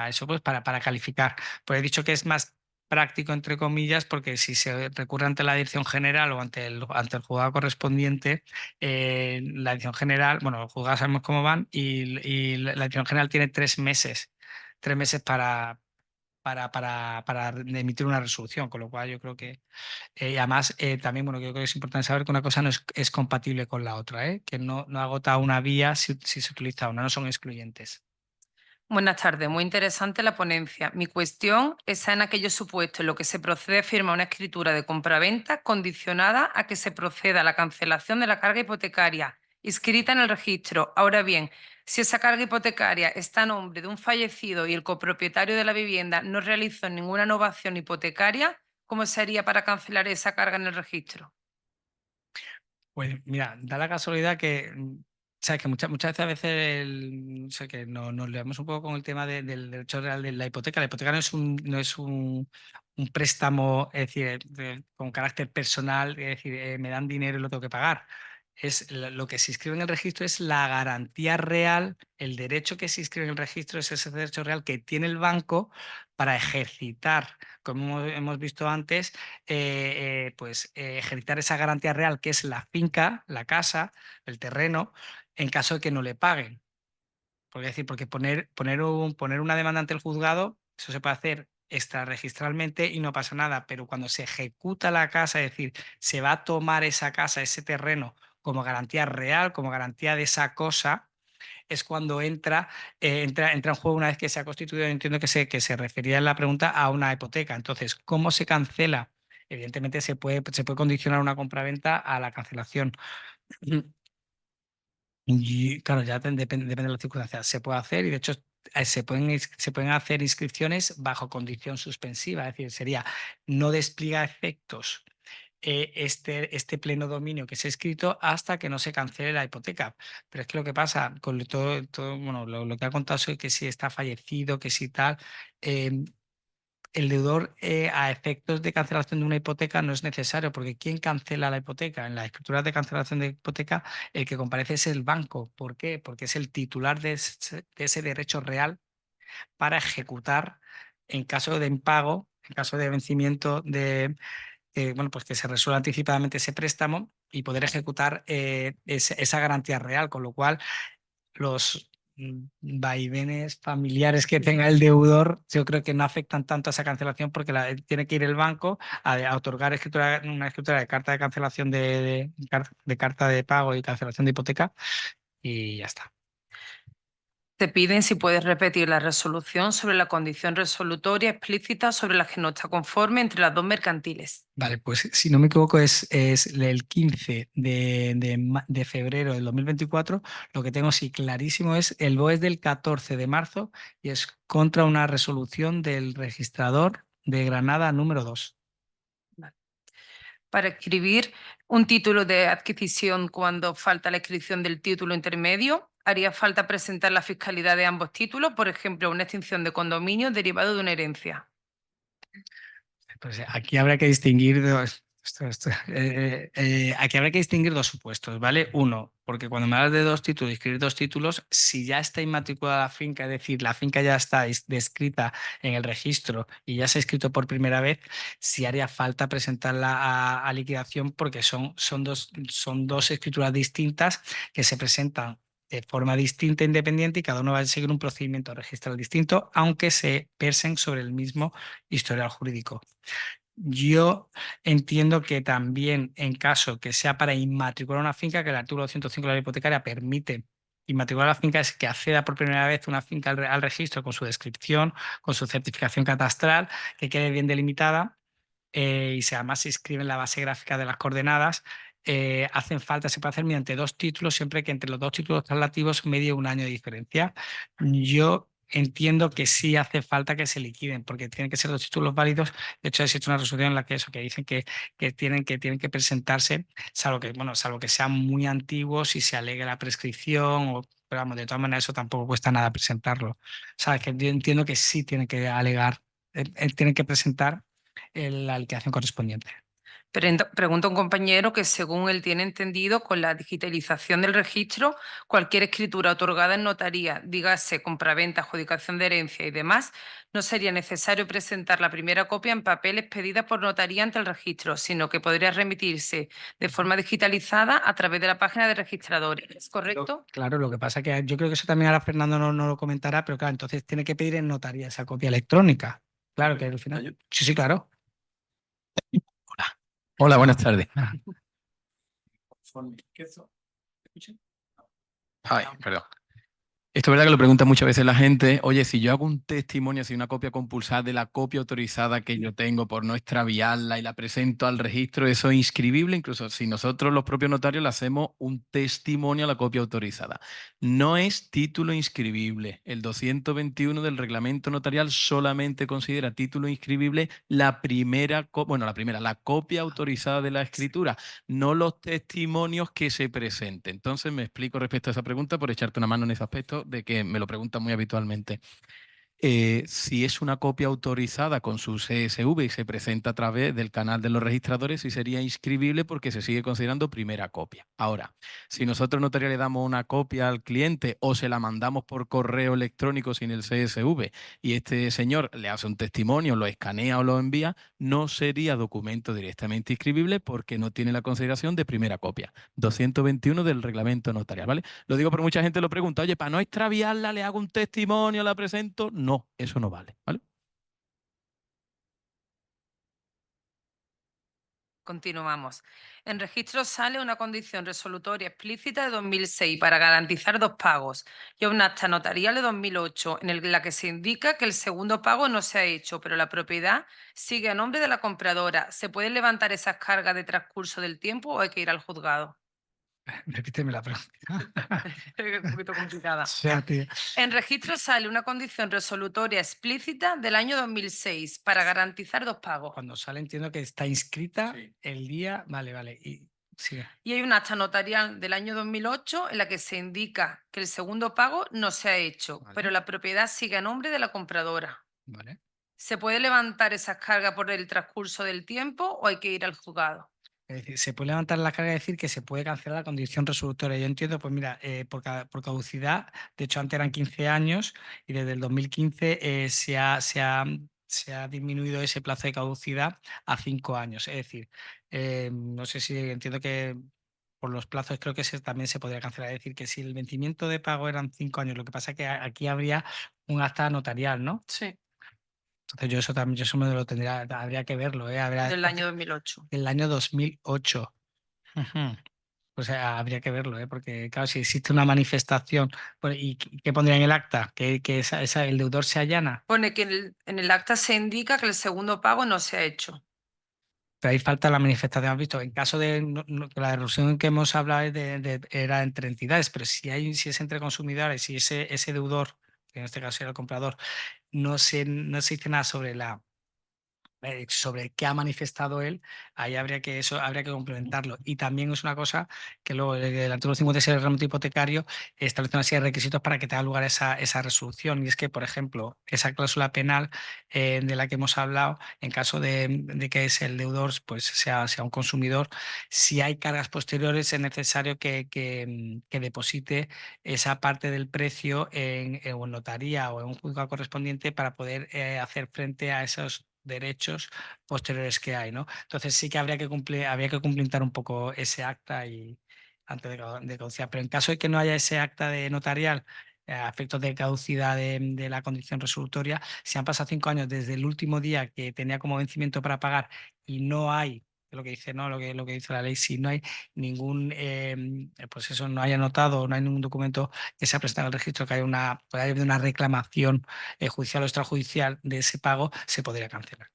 eso, pues para calificar. Pues he dicho que es más práctico, entre comillas, porque si se recurre ante la dirección general o ante el juzgado correspondiente, la dirección general, bueno, los juzgados sabemos cómo van, y la dirección general tiene 3 meses, 3 meses para emitir una resolución, con lo cual yo creo que además, también, bueno, yo creo que es importante saber que una cosa no es compatible con la otra, que no agota una vía si se utiliza una, no son excluyentes.
Buenas tardes, muy interesante la ponencia. Mi cuestión está en aquellos supuestos en los que se procede a firmar una escritura de compraventa condicionada a que se proceda a la cancelación de la carga hipotecaria inscrita en el registro. Ahora bien, si esa carga hipotecaria está a nombre de un fallecido y el copropietario de la vivienda no realizó ninguna novación hipotecaria, ¿cómo se haría para cancelar esa carga en el registro?
Pues mira, da la casualidad que, sabes que muchas veces o sea, que nos leemos un poco con el tema del derecho real de la hipoteca. La hipoteca no es un préstamo, es decir, con carácter personal, es decir, me dan dinero y lo tengo que pagar. Lo que se inscribe en el registro es la garantía real, el derecho que se inscribe en el registro es ese derecho real que tiene el banco para ejercitar, como hemos visto antes, ejercitar esa garantía real que es la finca, la casa, el terreno, en caso de que no le paguen. Porque poner una demanda ante el juzgado, eso se puede hacer extrarregistralmente y no pasa nada, pero cuando se ejecuta la casa, es decir, se va a tomar esa casa, ese terreno, como garantía real, como garantía de esa cosa, es cuando entra en juego una vez que se ha constituido. Entiendo que se refería en la pregunta a una hipoteca. Entonces, ¿cómo se cancela? Evidentemente se puede condicionar una compraventa a la cancelación. Y claro, ya depende de las circunstancias. Se puede hacer y de hecho se pueden hacer inscripciones bajo condición suspensiva. Es decir, sería no despliega efectos este pleno dominio que se ha escrito hasta que no se cancele la hipoteca. Pero es que lo que pasa con todo bueno, lo que ha contado es que si está fallecido, que si tal, eh, el deudor a efectos de cancelación de una hipoteca no es necesario, porque ¿quién cancela la hipoteca? En las escrituras de cancelación de hipoteca, el que comparece es el banco. ¿Por qué? Porque es el titular de ese derecho real para ejecutar en caso de impago, en caso de vencimiento bueno, pues que se resuelva anticipadamente ese préstamo y poder ejecutar esa garantía real, con lo cual los vaivenes familiares que tenga el deudor, yo creo que no afectan tanto a esa cancelación porque tiene que ir el banco a otorgar una escritura de carta de cancelación de carta de pago y cancelación de hipoteca y ya está.
Te piden si puedes repetir la resolución sobre la condición resolutoria explícita sobre la que no está conforme entre las dos mercantiles.
Vale, pues si no me equivoco es el 15 de febrero del 2024. Lo que tengo sí clarísimo es el BOE es del 14 de marzo y es contra una resolución del registrador de Granada número 2.
Para escribir un título de adquisición cuando falta la inscripción del título intermedio, haría falta presentar la fiscalidad de ambos títulos, por ejemplo, una extinción de condominio derivado de una herencia.
Pues aquí habrá que distinguir aquí habrá que distinguir dos supuestos, ¿vale? Uno, porque cuando me hablas de dos títulos, inscribir dos títulos, si ya está inmatriculada la finca, es decir, la finca ya está descrita en el registro y ya se ha escrito por primera vez, sí haría falta presentarla a liquidación porque son dos escrituras distintas que se presentan de forma distinta, independiente, y cada uno va a seguir un procedimiento registral distinto, aunque se versen sobre el mismo historial jurídico. Yo entiendo que también en caso que sea para inmatricular una finca, que el artículo 205 de la ley hipotecaria permite inmatricular la finca, es que acceda por primera vez una finca al registro con su descripción, con su certificación catastral, que quede bien delimitada y además se inscribe en la base gráfica de las coordenadas. Se puede hacer mediante dos títulos, siempre que entre los dos títulos traslativos medie un año de diferencia. Yo entiendo que sí hace falta que se liquiden, porque tienen que ser dos títulos válidos. De hecho, existe una resolución en la que dicen que tienen que presentarse, salvo que sean muy antiguos y se alegue la prescripción, pero vamos, de todas maneras eso tampoco cuesta nada presentarlo. Sabes que yo entiendo que sí tienen que alegar, tienen que presentar la liquidación correspondiente.
Pregunta un compañero que según él tiene entendido, con la digitalización del registro, cualquier escritura otorgada en notaría, dígase compraventa, adjudicación de herencia y demás, no sería necesario presentar la primera copia en papel expedida por notaría ante el registro, sino que podría remitirse de forma digitalizada a través de la página de registradores. ¿Es correcto?
Claro, lo que pasa es que yo creo que eso también ahora Fernando no lo comentará, pero claro, entonces tiene que pedir en notaría esa copia electrónica. Claro que al final. Sí, sí, claro.
Hola, buenas tardes. Ay, perdón. Esto es verdad que lo pregunta muchas veces la gente. Oye, si yo hago un testimonio, si una copia compulsada de la copia autorizada que yo tengo por no extraviarla y la presento al registro, ¿eso es inscribible? Incluso si nosotros los propios notarios le hacemos un testimonio a la copia autorizada. No es título inscribible. El 221 del reglamento notarial solamente considera título inscribible la la copia autorizada de la escritura, no los testimonios que se presenten. Entonces me explico respecto a esa pregunta por echarte una mano en ese aspecto de que me lo preguntan muy habitualmente. Si es una copia autorizada con su CSV y se presenta a través del canal de los registradores, sí sería inscribible porque se sigue considerando primera copia. Ahora, si nosotros notario le damos una copia al cliente o se la mandamos por correo electrónico sin el CSV y este señor le hace un testimonio, lo escanea o lo envía, no sería documento directamente inscribible porque no tiene la consideración de primera copia. 221 del reglamento notarial, ¿vale? Lo digo porque mucha gente lo pregunta, oye, para no extraviarla, le hago un testimonio, la presento. No, eso no vale, ¿vale?
Continuamos. En registro sale una condición resolutoria explícita de 2006 para garantizar 2 pagos y un acta notarial de 2008 en la que se indica que el segundo pago no se ha hecho, pero la propiedad sigue a nombre de la compradora. ¿Se pueden levantar esas cargas de transcurso del tiempo o hay que ir al juzgado?
Repíteme la pregunta.
Es un poquito complicada.
O sea, tío.
En registro sale una condición resolutoria explícita del año 2006 para garantizar 2 pagos.
Cuando sale entiendo que está inscrita
Sí.
el día. Vale. Y sigue.
Y hay un acta notarial del año 2008 en la que se indica que el segundo pago no se ha hecho,
Vale.
pero la propiedad sigue a nombre de la compradora.
Vale.
¿Se puede levantar esas cargas por el transcurso del tiempo o hay que ir al juzgado?
Es decir, se puede levantar la carga y decir que se puede cancelar la condición resolutoria. Yo entiendo, pues mira, por caducidad, de hecho antes eran 15 años y desde el 2015 se ha disminuido ese plazo de caducidad a 5 años. Es decir, no sé si entiendo que por los plazos creo que también se podría cancelar. Es decir, que si el vencimiento de pago eran 5 años, lo que pasa es que aquí habría un acta notarial, ¿no?
Sí,
Entonces yo eso también, yo eso me lo tendría, habría que verlo, ¿eh?
del año 2008.
Del año 2008. Ujú. O sea, habría que verlo, ¿eh? Porque claro, si existe una manifestación, pues, ¿y qué pondría en el acta? ¿Que el deudor se allana?
Pone que en el acta se indica que el segundo pago no se ha hecho.
Pero ahí falta la manifestación. ¿Has visto? En caso de que la erosión que hemos hablado es era entre entidades, pero si es entre consumidores, si ese deudor, que en este caso era el comprador, no se dice nada sobre qué ha manifestado él, ahí habría que complementarlo. Y también es una cosa que luego el artículo 56 del reglamento hipotecario establece una serie de requisitos para que tenga lugar esa resolución. Y es que, por ejemplo, esa cláusula penal de la que hemos hablado, en caso de que es el deudor, pues sea un consumidor, si hay cargas posteriores es necesario que deposite esa parte del precio en notaría o en un juzgado correspondiente para poder hacer frente a esos derechos posteriores que hay, ¿no? Entonces sí que habría que cumplimentar un poco ese acta y antes de caducidad. Pero en caso de que no haya ese acta de notarial a efectos de caducidad de la condición resolutoria, si han pasado 5 años desde el último día que tenía como vencimiento para pagar y no hay lo que dice, ¿no? Lo que dice la ley, si no hay ningún, pues eso, no haya anotado, no hay ningún documento que se ha prestado al registro, que puede haber una reclamación judicial o extrajudicial de ese pago, se podría cancelar.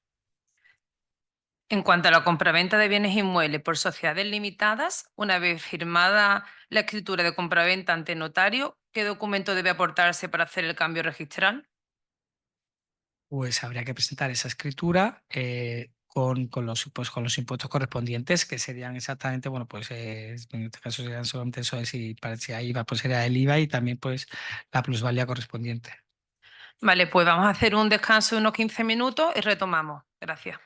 En cuanto a la compraventa de bienes inmuebles por sociedades limitadas, una vez firmada la escritura de compraventa ante notario, ¿qué documento debe aportarse para hacer el cambio registral?
Pues habría que presentar esa escritura con los impuestos correspondientes, que serían exactamente, bueno, pues en este caso serían solamente eso, si parecía IVA, pues sería el IVA y también pues la plusvalía correspondiente.
Vale, pues vamos a hacer un descanso de unos 15 minutos y retomamos. Gracias.